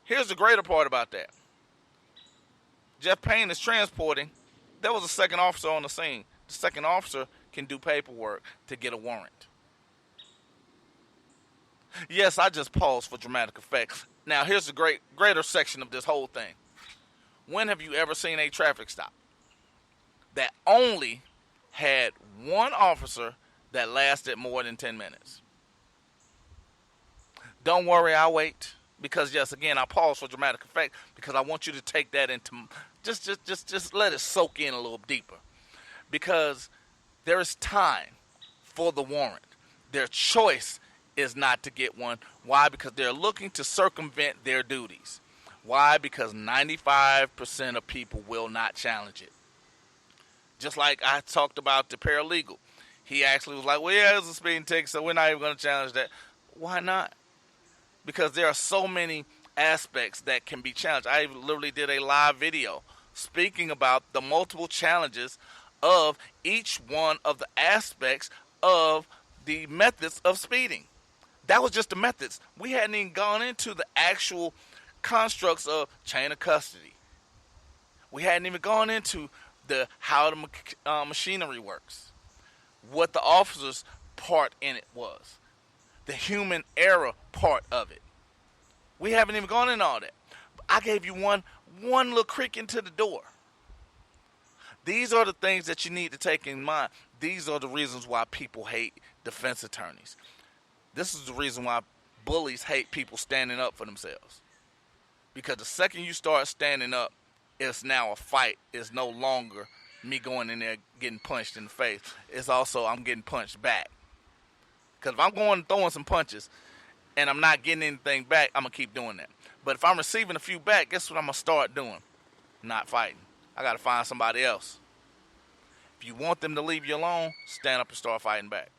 Speaker 3: here's the greater part about that. Jeff Payne is transporting. There was a second officer on the scene. The second officer can do paperwork to get a warrant. Yes, I just paused for dramatic effect. Now, here's the greater section of this whole thing. When have you ever seen a traffic stop that only had one officer that lasted more than 10 minutes? Don't worry, I'll wait. Because, yes, again, I pause for dramatic effect because I want you to take that into, just let it soak in a little deeper. Because there is time for the warrant. Their choice is not to get one. Why? Because they're looking to circumvent their duties. Why? Because 95% of people will not challenge it. Just like I talked about the paralegal. He actually was like, well, yeah, it was a speeding ticket, so we're not even going to challenge that. Why not? Because there are so many aspects that can be challenged. I literally did a live video speaking about the multiple challenges of each one of the aspects of the methods of speeding. That was just the methods. We hadn't even gone into the actual constructs of chain of custody. We hadn't even gone into how the machinery works, what the officer's part in it was, the human error part of it. We haven't even gone into all that. I gave you one little creak into the door. These are the things that you need to take in mind. These are the reasons why people hate defense attorneys. This is the reason why bullies hate people standing up for themselves. Because the second you start standing up, it's now a fight. It's no longer me going in there getting punched in the face. It's also I'm getting punched back. Because if I'm going and throwing some punches and I'm not getting anything back, I'm going to keep doing that. But if I'm receiving a few back, guess what I'm going to start doing? Not fighting. I got to find somebody else. If you want them to leave you alone, stand up and start fighting back.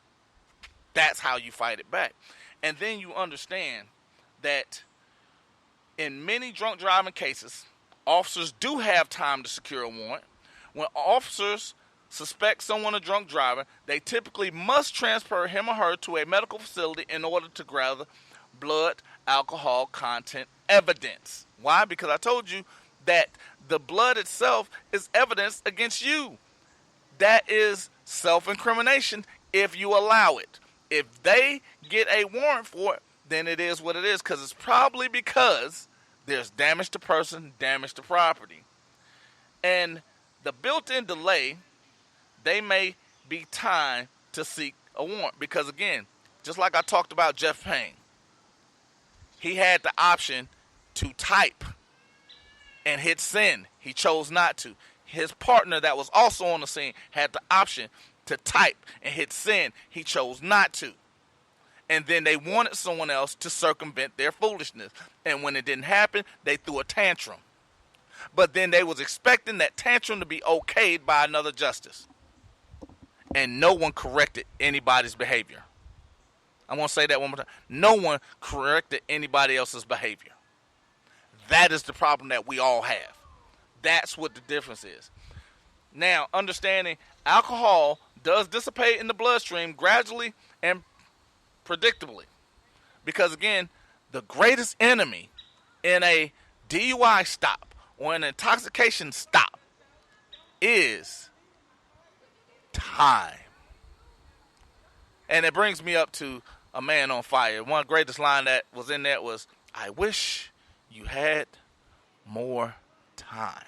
Speaker 3: That's how you fight it back. And then you understand that in many drunk driving cases, officers do have time to secure a warrant. When officers suspect someone a drunk driver, they typically must transfer him or her to a medical facility in order to gather blood alcohol content evidence. Why? Because I told you that the blood itself is evidence against you. That is self-incrimination if you allow it. If they get a warrant for it, then it is what it is, because it's probably because there's damage to person, damage to property. And the built-in delay, they may be time to seek a warrant. Because again, just like I talked about Jeff Payne, he had the option to type and hit send. He chose not to. His partner that was also on the scene had the option to type and hit send. He chose not to. And then they wanted someone else to circumvent their foolishness. And when it didn't happen, they threw a tantrum. But then they was expecting that tantrum to be okayed by another justice. And no one corrected anybody's behavior. I want to say that one more time. No one corrected anybody else's behavior. That is the problem that we all have. That's what the difference is. Now, understanding alcohol does dissipate in the bloodstream gradually and predictably. Because again, the greatest enemy in a DUI stop or an intoxication stop is time. And it brings me up to A Man on Fire. One greatest line that was in that was, I wish you had more time.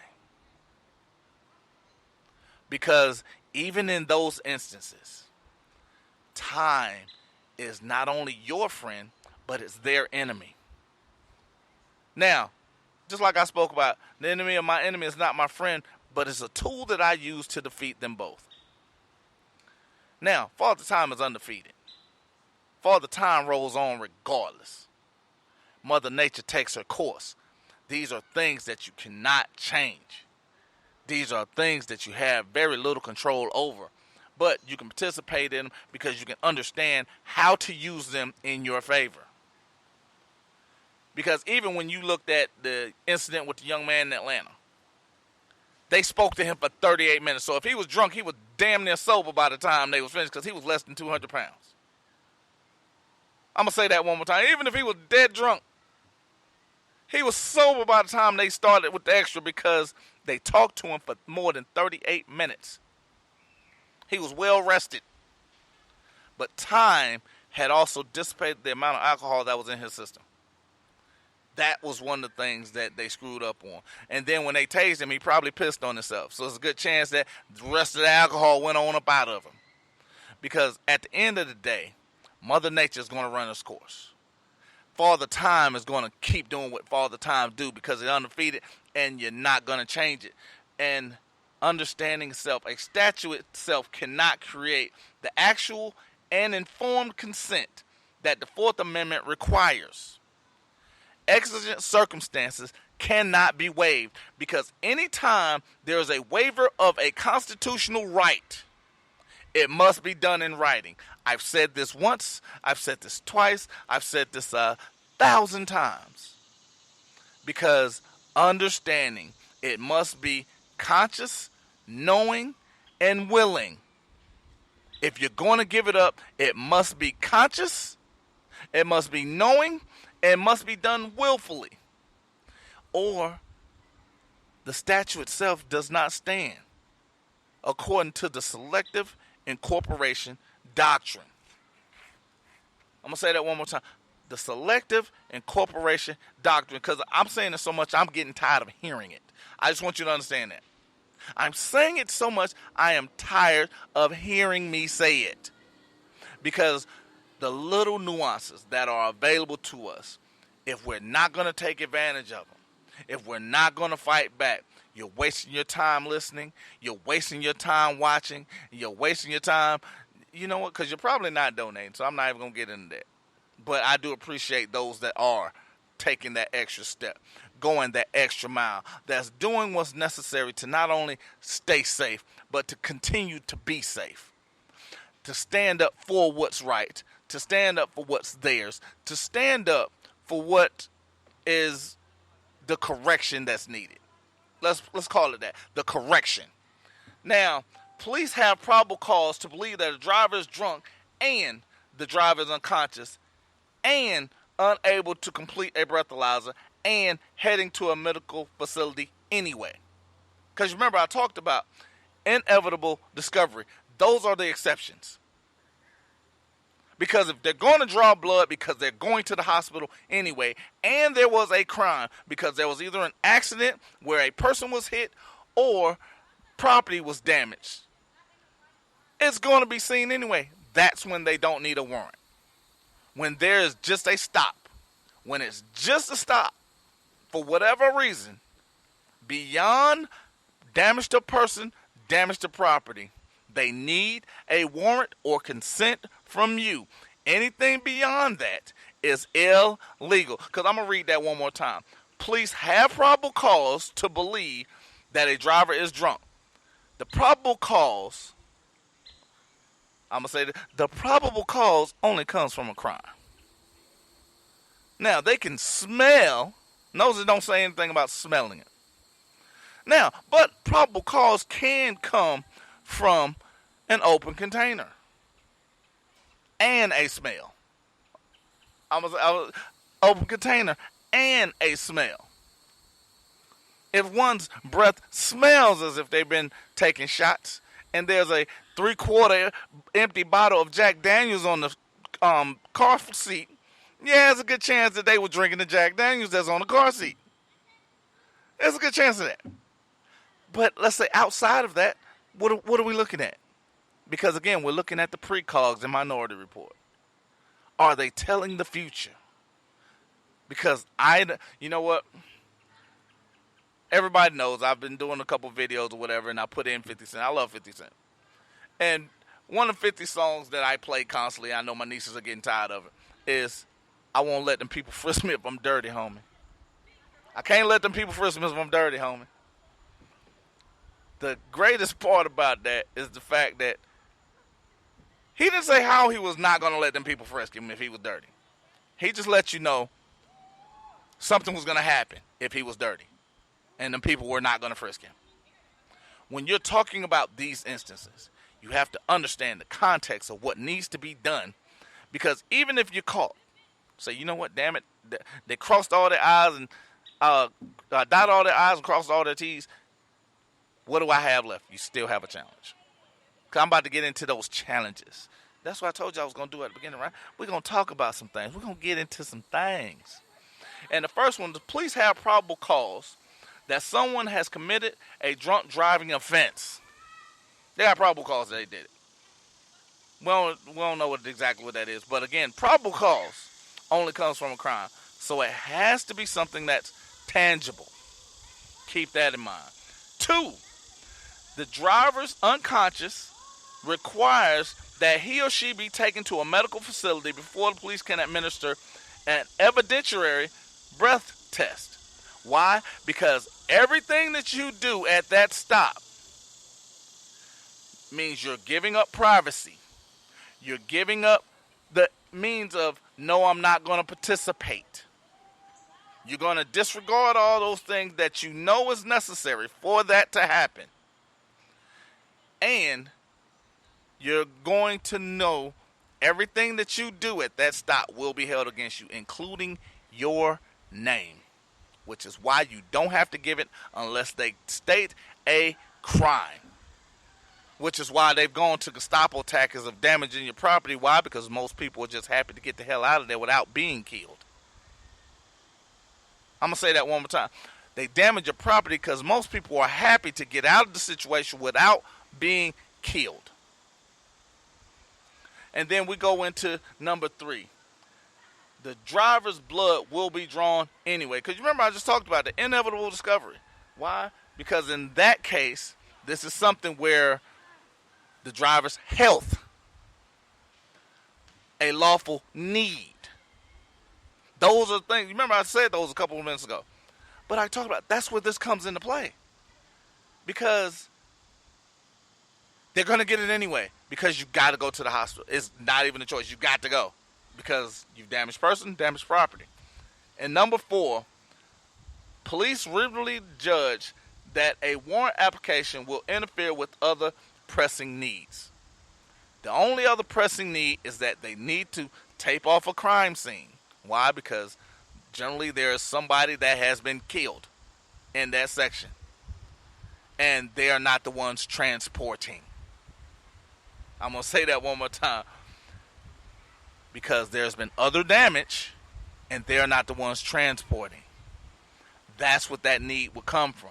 Speaker 3: Because even in those instances, time is not only your friend, but it's their enemy. Now, just like I spoke about, the enemy of my enemy is not my friend, but it's a tool that I use to defeat them both. Now, Father Time is undefeated. Father Time rolls on regardless. Mother Nature takes her course. These are things that you cannot change. These are things that you have very little control over. But you can participate in them because you can understand how to use them in your favor. Because even when you looked at the incident with the young man in Atlanta, they spoke to him for 38 minutes. So if he was drunk, he was damn near sober by the time they was finished because he was less than 200 pounds. I'm going to say that one more time. Even if he was dead drunk, he was sober by the time they started with the extra because they talked to him for more than 38 minutes. He was well rested. But time had also dissipated the amount of alcohol that was in his system. That was one of the things that they screwed up on. And then when they tased him, he probably pissed on himself. So there's a good chance that the rest of the alcohol went on up out of him. Because at the end of the day, Mother Nature is going to run its course. Father Time is going to keep doing what Father Time do because it's undefeated and you're not going to change it. And understanding self, a statute itself cannot create the actual and informed consent that the Fourth Amendment requires. Exigent circumstances cannot be waived because anytime there is a waiver of a constitutional right, it must be done in writing. I've said this once, I've said this twice, I've said this 1,000 times. Because understanding it must be conscious, knowing, and willing. If you're going to give it up, it must be conscious, it must be knowing, and must be done willfully. Or the statute itself does not stand according to the selective incorporation doctrine. I'm going to say that one more time. The selective incorporation doctrine, because I'm saying it so much, I'm getting tired of hearing it. I just want you to understand that. I'm saying it so much, I am tired of hearing me say it. Because the little nuances that are available to us, if we're not going to take advantage of them, if we're not going to fight back, you're wasting your time listening, you're wasting your time watching, you're wasting your time, you know what, because you're probably not donating, so I'm not even going to get into that. But I do appreciate those that are taking that extra step, going that extra mile, that's doing what's necessary to not only stay safe, but to continue to be safe, to stand up for what's right, to stand up for what's theirs, to stand up for what is the correction that's needed. Let's call it that, the correction. Now, police have probable cause to believe that a driver is drunk and the driver is unconscious and unable to complete a breathalyzer and heading to a medical facility anyway. Because remember, I talked about inevitable discovery. Those are the exceptions. Because if they're going to draw blood because they're going to the hospital anyway, and there was a crime because there was either an accident where a person was hit or property was damaged, it's going to be seen anyway. That's when they don't need a warrant. When there is just a stop, when it's just a stop, for whatever reason, beyond damage to person, damage to property, they need a warrant or consent from you. Anything beyond that is illegal. Because I'm going to read that one more time. Police have probable cause to believe that a driver is drunk. The probable cause, I'm going to say that, the probable cause only comes from a crime. Now, they can smell. Notice it don't say anything about smelling it. Now, but probable cause can come from an open container and a smell. Open container and a smell. If one's breath smells as if they've been taking shots, and there's a 3/4 empty bottle of Jack Daniels on the car seat, yeah, there's a good chance that they were drinking the Jack Daniels that's on the car seat. There's a good chance of that. But let's say outside of that, what are we looking at? Because again, we're looking at the precogs in Minority Report. Are they telling the future? Because you know what? Everybody knows I've been doing a couple videos or whatever, and I put in 50 Cent. I love 50 Cent. And one of 50 songs that I play constantly, I know my nieces are getting tired of it, is I won't let them people frisk me if I'm dirty, homie. I can't let them people frisk me if I'm dirty, homie. The greatest part about that is the fact that he didn't say how he was not going to let them people frisk him if he was dirty. He just let you know something was going to happen if he was dirty. And the people were not going to frisk him. When you're talking about these instances, you have to understand the context of what needs to be done. Because even if you're caught, say, you know what, damn it, they crossed all their I's and dotted all their I's and crossed all their T's. What do I have left? You still have a challenge. Because I'm about to get into those challenges. That's what I told you I was going to do at the beginning, right? We're going to talk about some things. We're going to get into some things. And the first one, the police have probable cause that someone has committed a drunk driving offense. They have probable cause that they did it. We don't know exactly what that is. But again, probable cause only comes from a crime. So it has to be something that's tangible. Keep that in mind. 2, the driver's unconscious requires that he or she be taken to a medical facility before the police can administer an evidentiary breath test. Why? Because everything that you do at that stop means you're giving up privacy. You're giving up the means of, no, I'm not going to participate. You're going to disregard all those things that you know is necessary for that to happen. And you're going to know everything that you do at that stop will be held against you, including your name, which is why you don't have to give it unless they state a crime, which is why they've gone to Gestapo tactics of damaging your property. Why? Because most people are just happy to get the hell out of there without being killed. I'm going to say that one more time. They damage your property because most people are happy to get out of the situation without being killed. And then we go into number 3. The driver's blood will be drawn anyway. Because you remember I just talked about the inevitable discovery. Why? Because in that case, this is something where the driver's health, a lawful need. Those are things. Remember I said those a couple of minutes ago. But I talked about that's where this comes into play. Because they're going to get it anyway. Because you got to go to the hospital. It's not even a choice. You got to go. Because you've damaged person, damaged property. And number 4, police regularly judge that a warrant application will interfere with other pressing needs. The only other pressing need is that they need to tape off a crime scene. Why? Because generally there is somebody that has been killed in that section. And they are not the ones transporting. I'm going to say that one more time. Because there's been other damage and they're not the ones transporting. That's what that need will come from.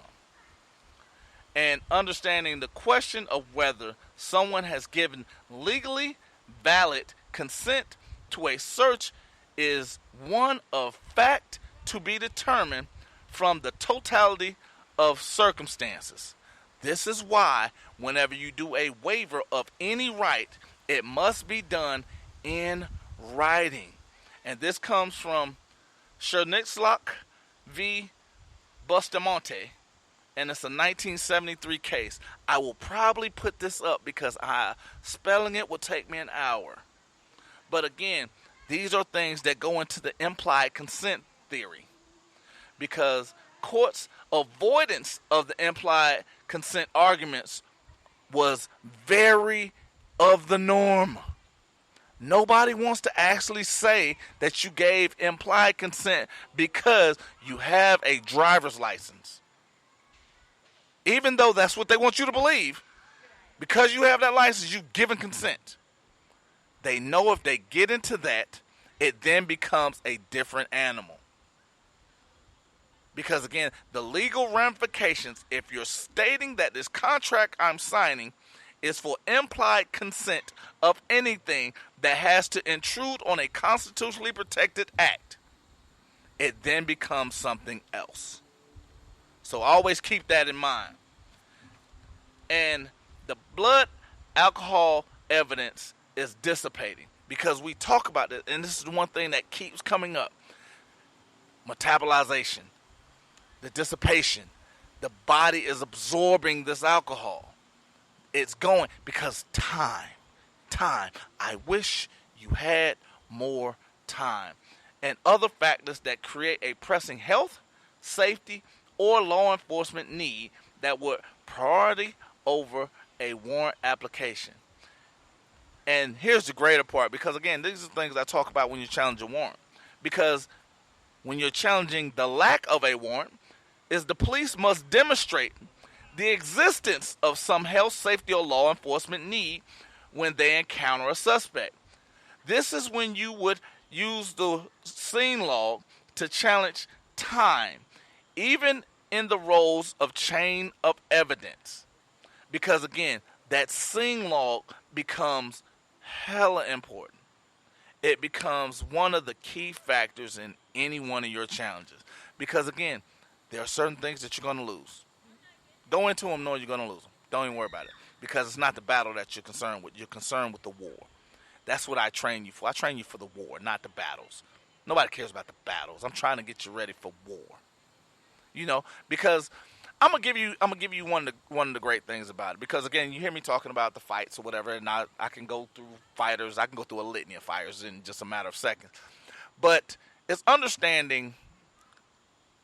Speaker 3: And understanding the question of whether someone has given legally valid consent to a search is one of fact to be determined from the totality of circumstances. This is why whenever you do a waiver of any right, it must be done in writing. And this comes from Chernitzlock v. Bustamante, and it's a 1973 case. I will probably put this up because spelling it will take me an hour. But again, these are things that go into the implied consent theory. Because courts' avoidance of the implied consent arguments was very of the norm. Nobody wants to actually say that you gave implied consent because you have a driver's license. Even though that's what they want you to believe, because you have that license, you've given consent. They know if they get into that, it then becomes a different animal. Because again, the legal ramifications, if you're stating that this contract I'm signing is for implied consent of anything that has to intrude on a constitutionally protected act, it then becomes something else. So always keep that in mind. And the blood alcohol evidence is dissipating because we talk about this, and this is the one thing that keeps coming up: metabolization, the dissipation. The body is absorbing this alcohol. It's going because time. I wish you had more time. And other factors that create a pressing health, safety, or law enforcement need that would priority over a warrant application. And here's the greater part, because again, these are things I talk about when you challenge a warrant. Because when you're challenging the lack of a warrant, is the police must demonstrate the existence of some health, safety, or law enforcement need when they encounter a suspect. This is when you would use the scene log to challenge time, even in the roles of chain of evidence. Because again, that scene log becomes hella important. It becomes one of the key factors in any one of your challenges. Because again, there are certain things that you're going to lose. Go into them knowing you're going to lose them. Don't even worry about it. Because it's not the battle that you're concerned with. You're concerned with the war. That's what I train you for. I train you for the war, not the battles. Nobody cares about the battles. I'm trying to get you ready for war. You know, because I'm gonna give you one of the great things about it. Because again, you hear me talking about the fights or whatever, and I can go through fighters. I can go through a litany of fighters in just a matter of seconds. But it's understanding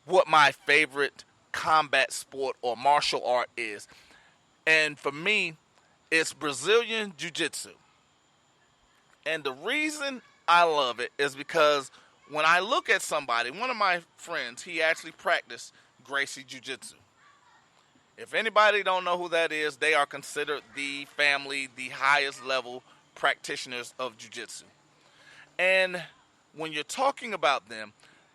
Speaker 3: what my favorite combat sport or martial art is. And for me, it's Brazilian Jiu-Jitsu. And the reason I love it is because when I look at somebody, one of my friends, he actually practiced Gracie Jiu-Jitsu. If anybody don't know who that is, they are considered the highest level practitioners of Jiu-Jitsu. And when you're talking about them,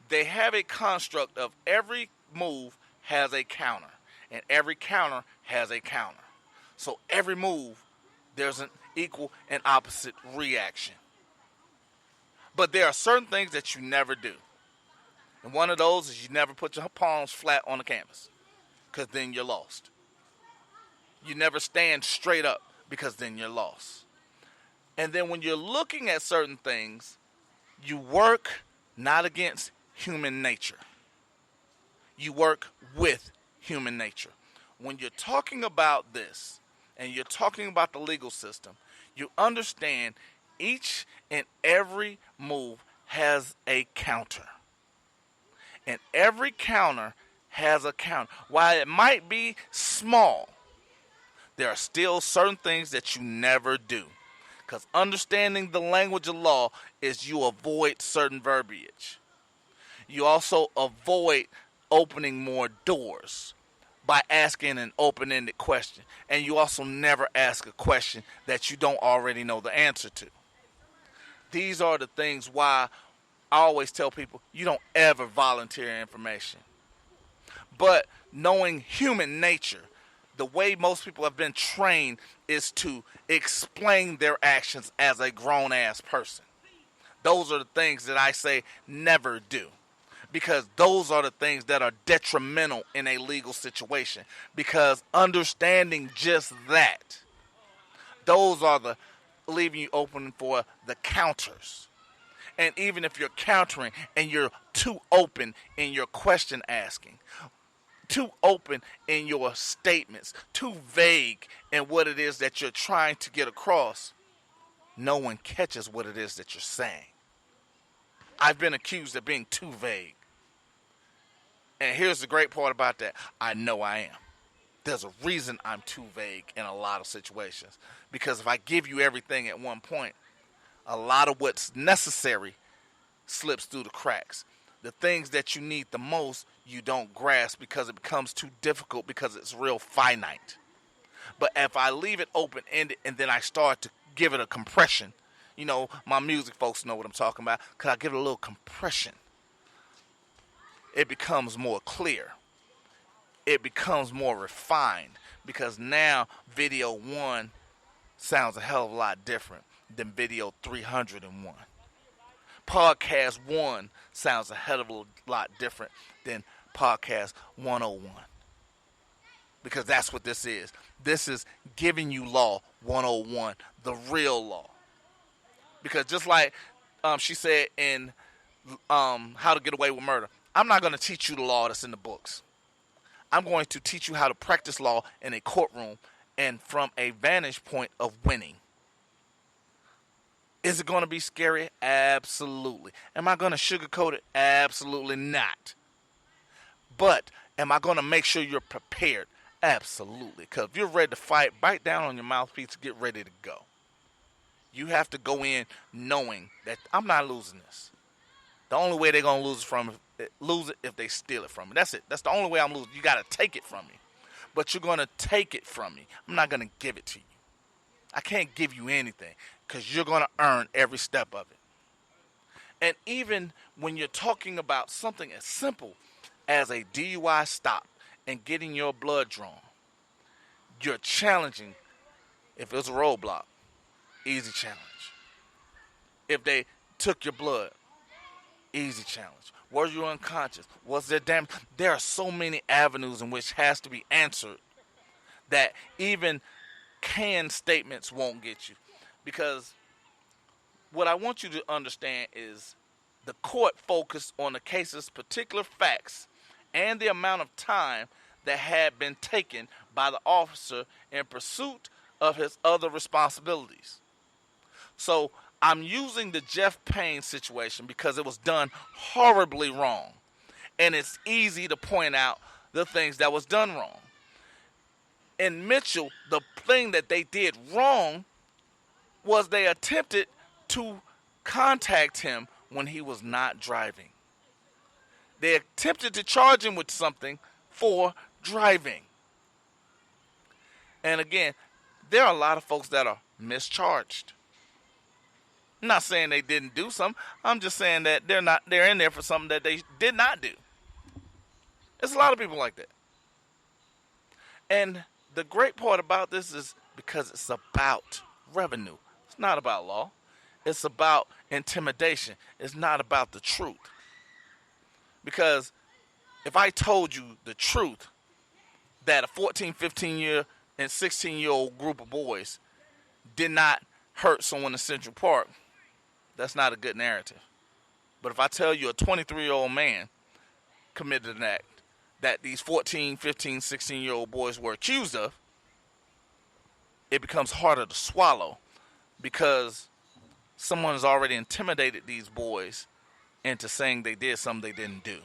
Speaker 3: they have a construct of every move has a counter, and every counter has a counter. So every move, there's an equal and opposite reaction. But there are certain things that you never do. And one of those is you never put your palms flat on the canvas, because then you're lost. You never stand straight up, because then you're lost. And then when you're looking at certain things, you work not against human nature. You work with human nature. When you're talking about this, and you're talking about the legal system, you understand each and every move has a counter. And every counter has a counter. While it might be small, there are still certain things that you never do. Because understanding the language of law is you avoid certain verbiage. You also avoid opening more doors by asking an open-ended question. And you also never ask a question that you don't already know the answer to. These are the things why I always tell people you don't ever volunteer information. But knowing human nature, the way most people have been trained is to explain their actions as a grown-ass person. Those are the things that I say never do. Because those are the things that are detrimental in a legal situation. Because understanding just that, those are the leaving you open for the counters. And even if you're countering and you're too open in your question asking, too open in your statements, too vague in what it is that you're trying to get across, no one catches what it is that you're saying. I've been accused of being too vague. And here's the great part about that. I know I am. There's a reason I'm too vague in a lot of situations. Because if I give you everything at one point, a lot of what's necessary slips through the cracks. The things that you need the most, you don't grasp because it becomes too difficult because it's real finite. But if I leave it open-ended and then I start to give it a compression, you know, my music folks know what I'm talking about, because I give it a little compression. it becomes more clear. It becomes more refined because now video 1 sounds a hell of a lot different than video 301. Podcast 1 sounds a hell of a lot different than podcast 101. Because that's what this is. This is giving you law 101, the real law. Because just like she said in How to Get Away with Murder, I'm not going to teach you the law that's in the books. I'm going to teach you how to practice law in a courtroom and from a vantage point of winning. Is it going to be scary? Absolutely. Am I going to sugarcoat it? Absolutely not. But am I going to make sure you're prepared? Absolutely. Because if you're ready to fight, bite down on your mouthpiece and get ready to go. You have to go in knowing that I'm not losing this. The only way they're going to lose it if they steal it from me. That's it. That's the only way I'm losing. You got to take it from me. But you're going to take it from me. I'm not going to give it to you. I can't give you anything because you're going to earn every step of it. And even when you're talking about something as simple as a DUI stop and getting your blood drawn, you're challenging. If it was a roadblock, easy challenge. If they took your blood, easy challenge. Were you unconscious? Was there damage? There are so many avenues in which has to be answered that even canned statements won't get you. Because what I want you to understand is the court focused on the case's particular facts and the amount of time that had been taken by the officer in pursuit of his other responsibilities. So I'm using the Jeff Payne situation because it was done horribly wrong. And it's easy to point out the things that was done wrong. In Mitchell, the thing that they did wrong was they attempted to contact him when he was not driving. They attempted to charge him with something for driving. And again, there are a lot of folks that are mischarged. I'm not saying they didn't do something. I'm just saying that they're in there for something that they did not do. There's a lot of people like that. And the great part about this is because it's about revenue. It's not about law. It's about intimidation. It's not about the truth. Because if I told you the truth that a 14, 15-year and 16-year-old group of boys did not hurt someone in Central Park, that's not a good narrative. But if I tell you a 23-year-old man committed an act that these 14, 15, 16-year-old boys were accused of, it becomes harder to swallow because someone has already intimidated these boys into saying they did something they didn't do.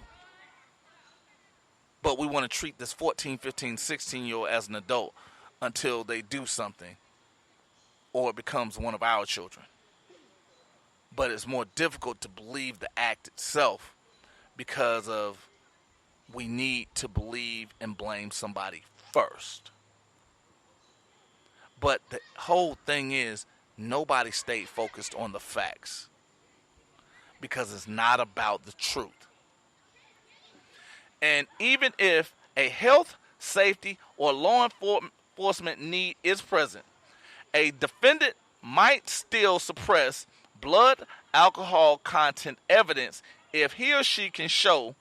Speaker 3: But we want to treat this 14, 15, 16-year-old as an adult until they do something or it becomes one of our children. But it's more difficult to believe the act itself because of we need to believe and blame somebody first. But the whole thing is nobody stayed focused on the facts because it's not about the truth. And even if a health, safety, or law enforcement need is present, a defendant might still suppress blood alcohol content evidence if he or she can show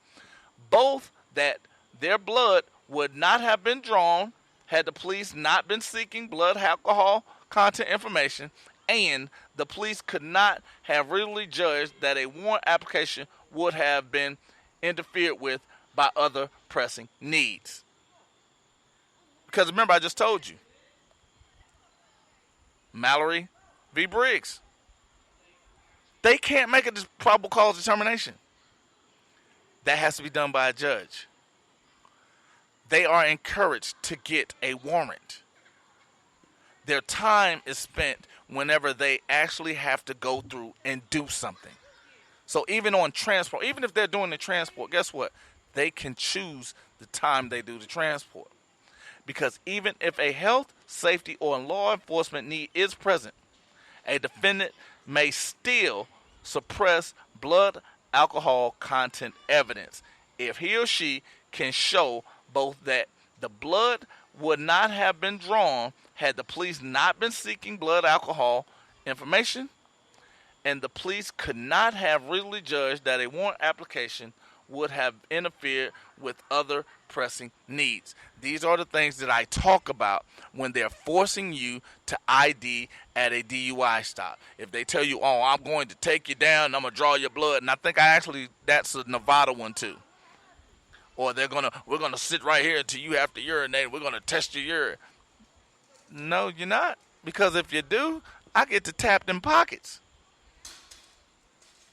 Speaker 3: both that their blood would not have been drawn had the police not been seeking blood alcohol content information, and the police could not have reasonably judged that a warrant application would have been interfered with by other pressing needs. Because remember, I just told you, Mallory v. Briggs, they can't make a probable cause determination. That has to be done by a judge. They are encouraged to get a warrant. Their time is spent whenever they actually have to go through and do something. So even on transport, even if they're doing the transport, guess what? They can choose the time they do the transport. Because even if a health, safety, or law enforcement need is present, a defendant may still suppress blood alcohol content evidence if he or she can show both that the blood would not have been drawn had the police not been seeking blood alcohol information, and the police could not have reasonably judged that a warrant application would have interfered with other pressing needs. These are the things that I talk about when they're forcing you to ID at a DUI stop. If they tell you, oh, I'm going to take you down and I'm going to draw your blood, and I think that's a Nevada one too. Or we're going to sit right here until you have to urinate. We're going to test your urine. No, you're not. Because if you do, I get to tap them pockets.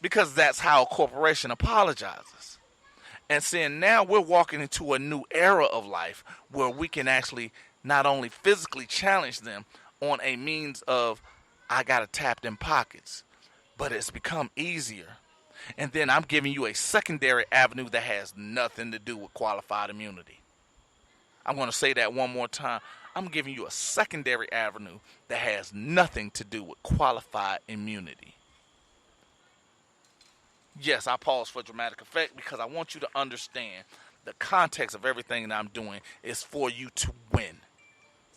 Speaker 3: Because that's how a corporation apologizes. And seeing now we're walking into a new era of life where we can actually not only physically challenge them on a means of, I got to tap them pockets, but it's become easier. And then I'm giving you a secondary avenue that has nothing to do with qualified immunity. I'm going to say that one more time. I'm giving you a secondary avenue that has nothing to do with qualified immunity. Yes, I pause for dramatic effect because I want you to understand the context of everything that I'm doing is for you to win.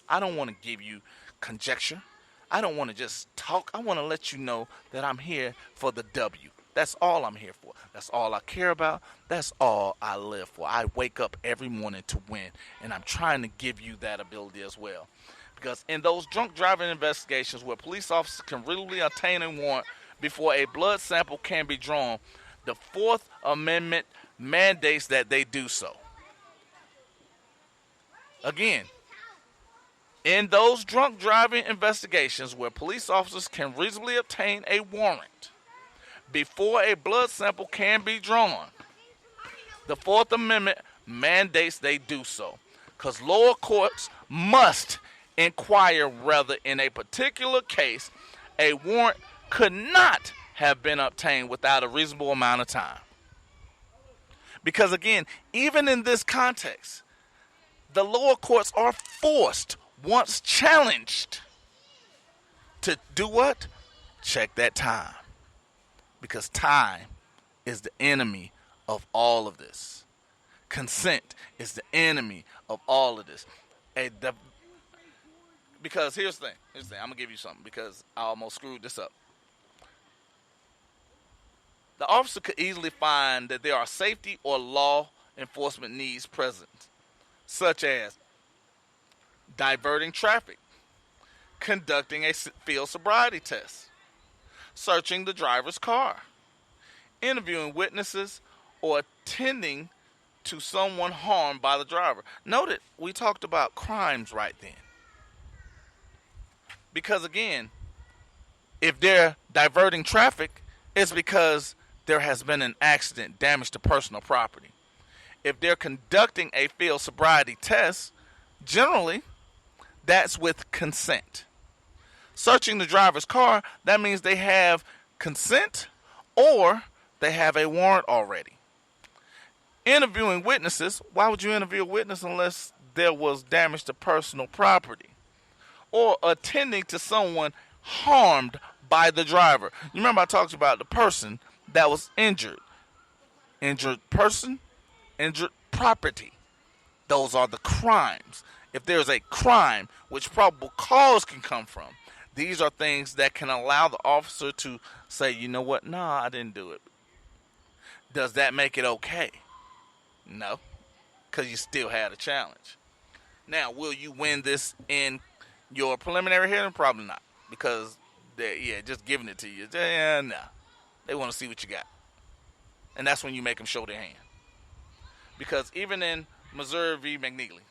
Speaker 3: I don't want to give you conjecture. I don't want to just talk. I want to let you know that I'm here for the W. That's all I'm here for. That's all I care about. That's all I live for. I wake up every morning to win, and I'm trying to give you that ability as well. Because in those drunk driving investigations where police officers can readily obtain a warrant before a blood sample can be drawn, the Fourth Amendment mandates that they do so. Again, in those drunk driving investigations where police officers can reasonably obtain a warrant before a blood sample can be drawn, the Fourth Amendment mandates they do so. Because lower courts must inquire whether in a particular case a warrant could not have been obtained without a reasonable amount of time. Because again, even in this context, the lower courts are forced, once challenged, to do what? Check that time. Because time is the enemy of all of this. Consent is the enemy of all of this. Because here's the thing. I'm going to give you something because I almost screwed this up. The officer could easily find that there are safety or law enforcement needs present, such as diverting traffic, conducting a field sobriety test, searching the driver's car, interviewing witnesses, or attending to someone harmed by the driver. Note we talked about crimes right then. Because again, if they're diverting traffic, it's because there has been an accident, damage to personal property. If they're conducting a field sobriety test, generally, that's with consent. Searching the driver's car, that means they have consent or they have a warrant already. Interviewing witnesses, why would you interview a witness unless there was damage to personal property? Or attending to someone harmed by the driver. You remember I talked about the person that was injured. Injured person, injured property. Those are the crimes. If there's a crime, which probable cause can come from, these are things that can allow the officer to say, you know what, nah, I didn't do it. Does that make it okay? No, because you still had a challenge. Now, will you win this in your preliminary hearing? Probably not, because just giving it to you, no. They want to see what you got. And that's when you make them show their hand. Because even in Missouri v. McNeely,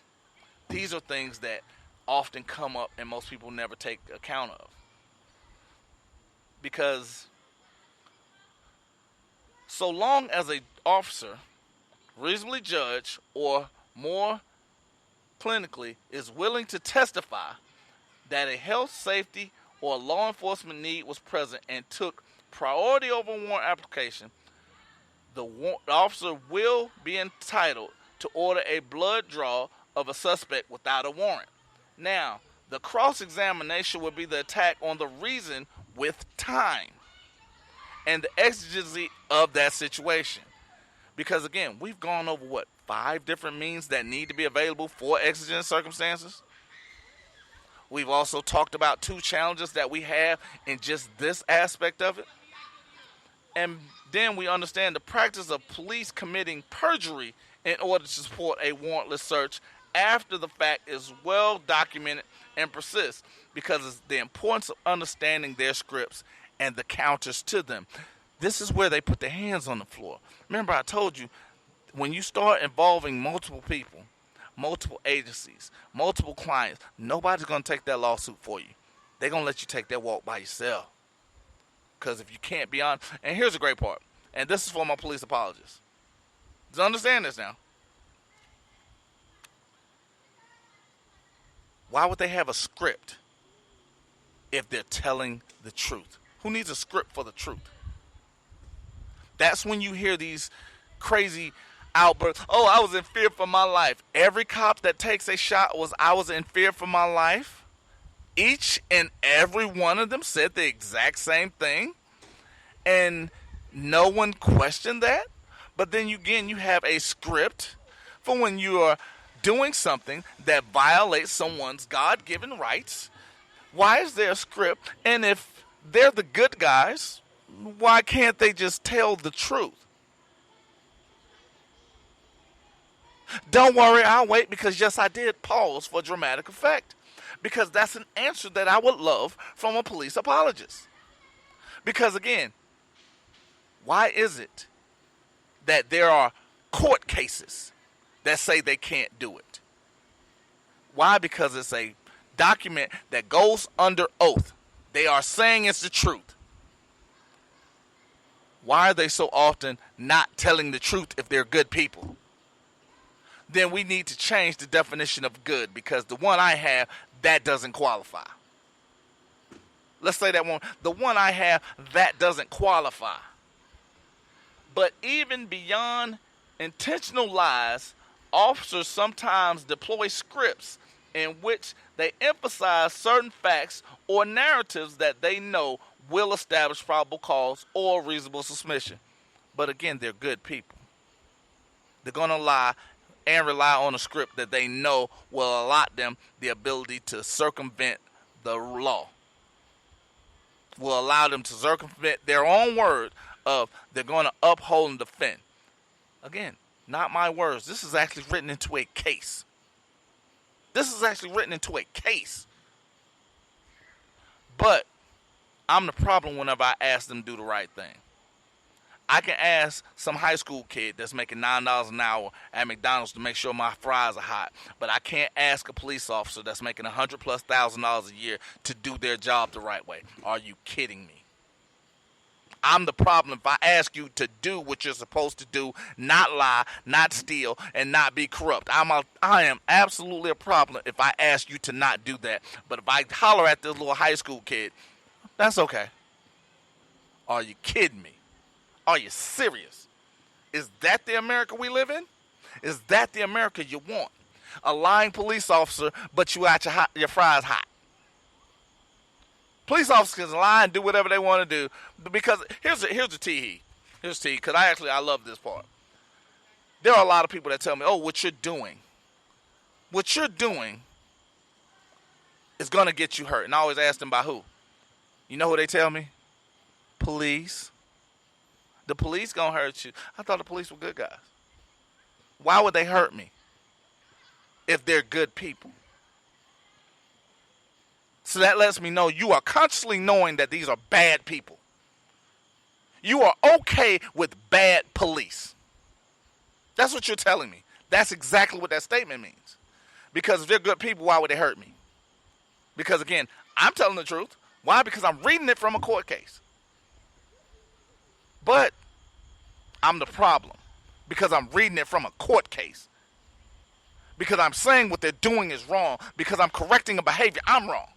Speaker 3: these are things that often come up and most people never take account of. Because so long as an officer, reasonably judged, or more clinically, is willing to testify that a health, safety, or law enforcement need was present and took priority over warrant application, the officer will be entitled to order a blood draw of a suspect without a warrant. Now, the cross-examination will be the attack on the reason with time and the exigency of that situation. Because again, we've gone over what, 5 different means that need to be available for exigent circumstances. We've also talked about 2 challenges that we have in just this aspect of it. And then we understand the practice of police committing perjury in order to support a warrantless search after the fact is well documented and persists because of the importance of understanding their scripts and the counters to them. This is where they put their hands on the floor. Remember, I told you, when you start involving multiple people, multiple agencies, multiple clients, nobody's going to take that lawsuit for you. They're going to let you take that walk by yourself. Because if you can't be on, and here's the great part, and this is for my police apologists. Just understand this now. Why would they have a script if they're telling the truth? Who needs a script for the truth? That's when you hear these crazy outbursts. Oh, I was in fear for my life. Every cop that takes a shot I was in fear for my life. Each and every one of them said the exact same thing. And no one questioned that. But then you have a script for when you are doing something that violates someone's God-given rights. Why is there a script? And if they're the good guys, why can't they just tell the truth? Don't worry, I'll wait because yes, I did pause for dramatic effect. Because that's an answer that I would love from a police apologist. Because again, why is it that there are court cases that say they can't do it? Why? Because it's a document that goes under oath. They are saying it's the truth. Why are they so often not telling the truth if they're good people? Then we need to change the definition of good, because the one I have, that doesn't qualify. Let's say that one. The one I have, that doesn't qualify. But even beyond intentional lies, officers sometimes deploy scripts in which they emphasize certain facts or narratives that they know will establish probable cause or reasonable suspicion. But again, they're good people. They're going to lie and rely on a script that they know will allot them the ability to circumvent the law. Will allow them to circumvent their own word of they're going to uphold and defend. Again, not my words. This is actually written into a case. This is actually written into a case. But I'm the problem whenever I ask them to do the right thing. I can ask some high school kid that's making $9 an hour at McDonald's to make sure my fries are hot, but I can't ask a police officer that's making $100,000+ a year to do their job the right way. Are you kidding me? I'm the problem if I ask you to do what you're supposed to do, not lie, not steal, and not be corrupt. I am absolutely a problem if I ask you to not do that. But if I holler at this little high school kid, that's okay. Are you kidding me? Are you serious? Is that the America we live in? Is that the America you want? A lying police officer, but you got your fries hot. Police officers can lie and do whatever they want to do, because here's the tea. Here's the tea, because I love this part. There are a lot of people that tell me, oh, what you're doing is going to get you hurt. And I always ask them by who. You know who they tell me? Police. The police gonna hurt you. I thought the police were good guys. Why would they hurt me if they're good people? So that lets me know you are consciously knowing that these are bad people. You are okay with bad police. That's what you're telling me. That's exactly what that statement means. Because if they're good people, why would they hurt me? Because again, I'm telling the truth. Why? Because I'm reading it from a court case. But I'm the problem because I'm reading it from a court case. Because I'm saying what they're doing is wrong. Because I'm correcting a behavior I'm wrong.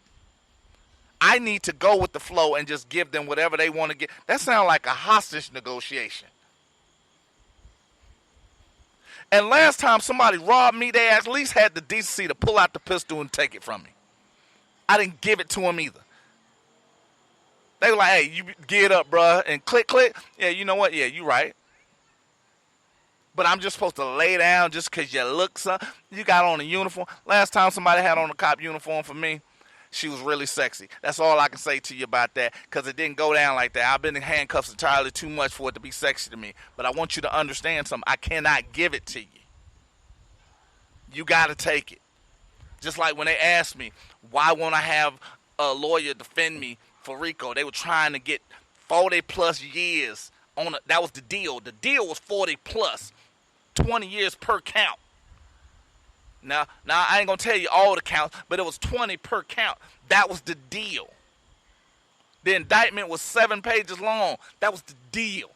Speaker 3: I need to go with the flow and just give them whatever they want to get. That sounds like a hostage negotiation. And last time somebody robbed me, they at least had the decency to pull out the pistol and take it from me. I didn't give it to them either. They were like, hey, you get up, bruh, and click, click. Yeah, you know what? Yeah, you right. But I'm just supposed to lay down just because you look something. You got on a uniform. Last time somebody had on a cop uniform for me, she was really sexy. That's all I can say to you about that, because it didn't go down like that. I've been in handcuffs entirely too much for it to be sexy to me. But I want you to understand something. I cannot give it to you. You got to take it. Just like when they asked me, why won't I have a lawyer defend me for RICO? They were trying to get 40 plus years on it. That was the deal. The deal was 40 plus, 20 years per count. Now I ain't gonna tell you all the counts, but it was 20 per count. That was the deal. The indictment was 7 pages long. That was the deal.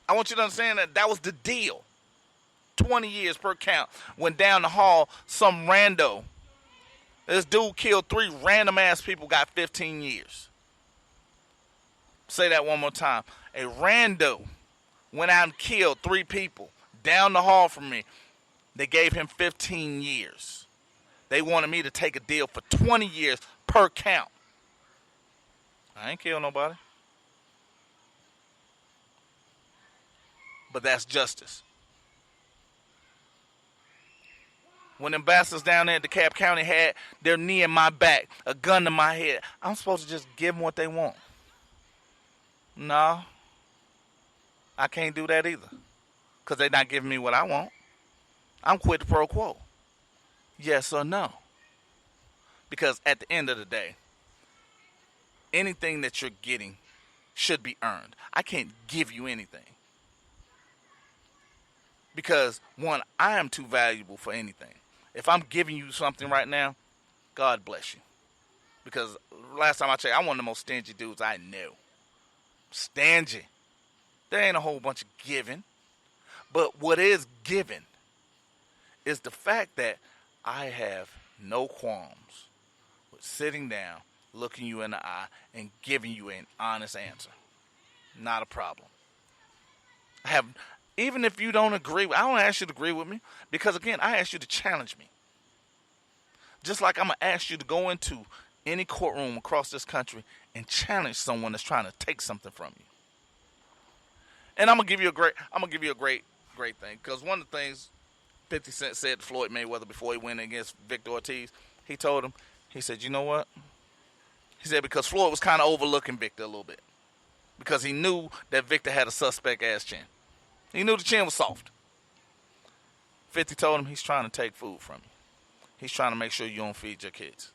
Speaker 3: I want you to understand that was the deal. 20 years per count. Went down the hall, some rando. This dude killed 3 random ass people, got 15 years. Say that one more time. A rando went out and killed 3 people down the hall from me. They gave him 15 years. They wanted me to take a deal for 20 years per count. I ain't killed nobody. But that's justice. When them bastards down there at DeKalb County had their knee in my back, a gun to my head, I'm supposed to just give them what they want. No, I can't do that either, because they're not giving me what I want. I'm quid pro quo. Yes or no? Because at the end of the day, anything that you're getting should be earned. I can't give you anything. Because, one, I am too valuable for anything. If I'm giving you something right now, God bless you. Because last time I checked, I'm one of the most stingy dudes I know. Stingy. There ain't a whole bunch of giving. But what is given is the fact that I have no qualms with sitting down, looking you in the eye, and giving you an honest answer. Not a problem. Even if you don't agree, I don't ask you to agree with me, because again, I ask you to challenge me. Just like I'm going to ask you to go into any courtroom across this country and challenge someone that's trying to take something from you. And I'm going to give you a great thing, because one of the things 50 Cent said to Floyd Mayweather before he went against Victor Ortiz, he told him, he said, you know what? He said, because Floyd was kind of overlooking Victor a little bit, because he knew that Victor had a suspect ass chin. He knew the chin was soft. 50 told him, he's trying to take food from you. He's trying to make sure you don't feed your kids.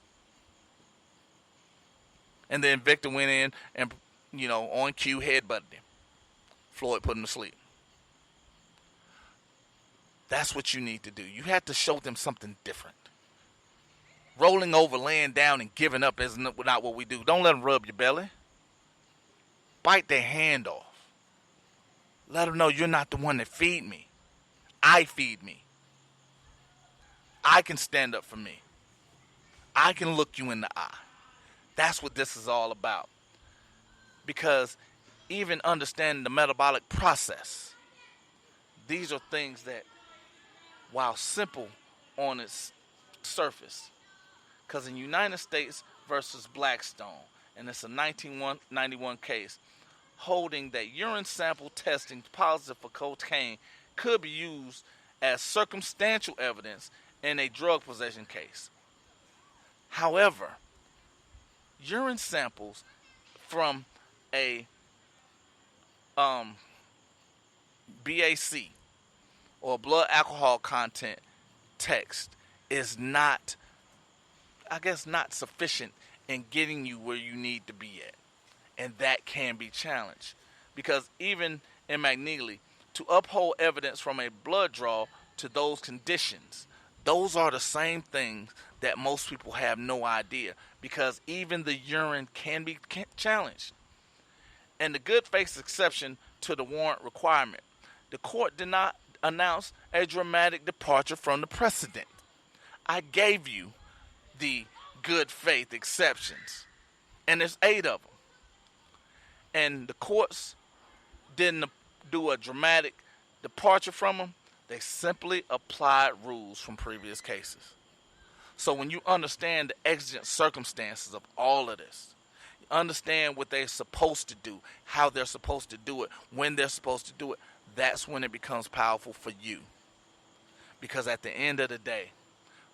Speaker 3: And then Victor went in and, on cue, headbutted him. Floyd put him to sleep. That's what you need to do. You have to show them something different. Rolling over, laying down, and giving up is not what we do. Don't let them rub your belly. Bite their hand off. Let them know you're not the one that feed me. I feed me. I can stand up for me. I can look you in the eye. That's what this is all about. Because even understanding the metabolic process, these are things that, while simple on its surface, because in United States versus Blackstone, and it's a 1991 case, holding that urine sample testing positive for cocaine could be used as circumstantial evidence in a drug possession case. However, urine samples from a BAC or blood alcohol content text is not sufficient in getting you where you need to be at. And that can be challenged. Because even in McNeely, to uphold evidence from a blood draw to those conditions, those are the same things that most people have no idea. Because even the urine can be challenged. And the good faith exception to the warrant requirement, the court did not announce a dramatic departure from the precedent. I gave you the good faith exceptions, and there's 8 of them. And the courts didn't do a dramatic departure from them. They simply applied rules from previous cases. So when you understand the exigent circumstances of all of this, understand what they're supposed to do, how they're supposed to do it, when they're supposed to do it, that's when it becomes powerful for you. Because at the end of the day,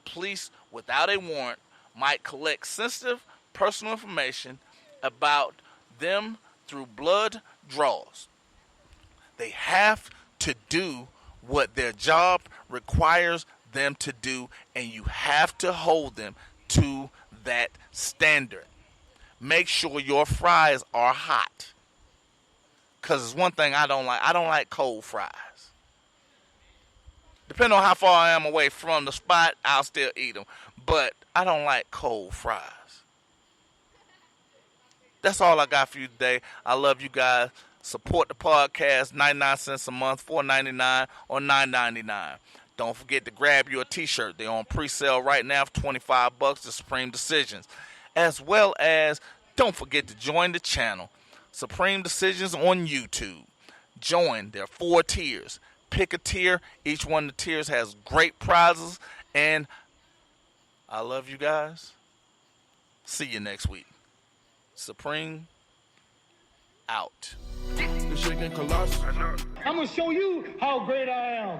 Speaker 3: police without a warrant might collect sensitive personal information about them through blood draws. They have to do what their job requires them to do, and you have to hold them to that standard. Make sure your fries are hot. Because it's one thing I don't like. I don't like cold fries. Depending on how far I am away from the spot, I'll still eat them. But I don't like cold fries. That's all I got for you today. I love you guys. Support the podcast, 99 cents a month, $4.99 or $9.99. Don't forget to grab your t-shirt. They're on pre-sale right now for $25, the Supreme Decisions. As well as, don't forget to join the channel, Supreme Decisions on YouTube. Join. There are 4 tiers. Pick a tier. Each one of the tiers has great prizes. And I love you guys. See you next week. Supreme out.
Speaker 4: I'm gonna show you how great I am.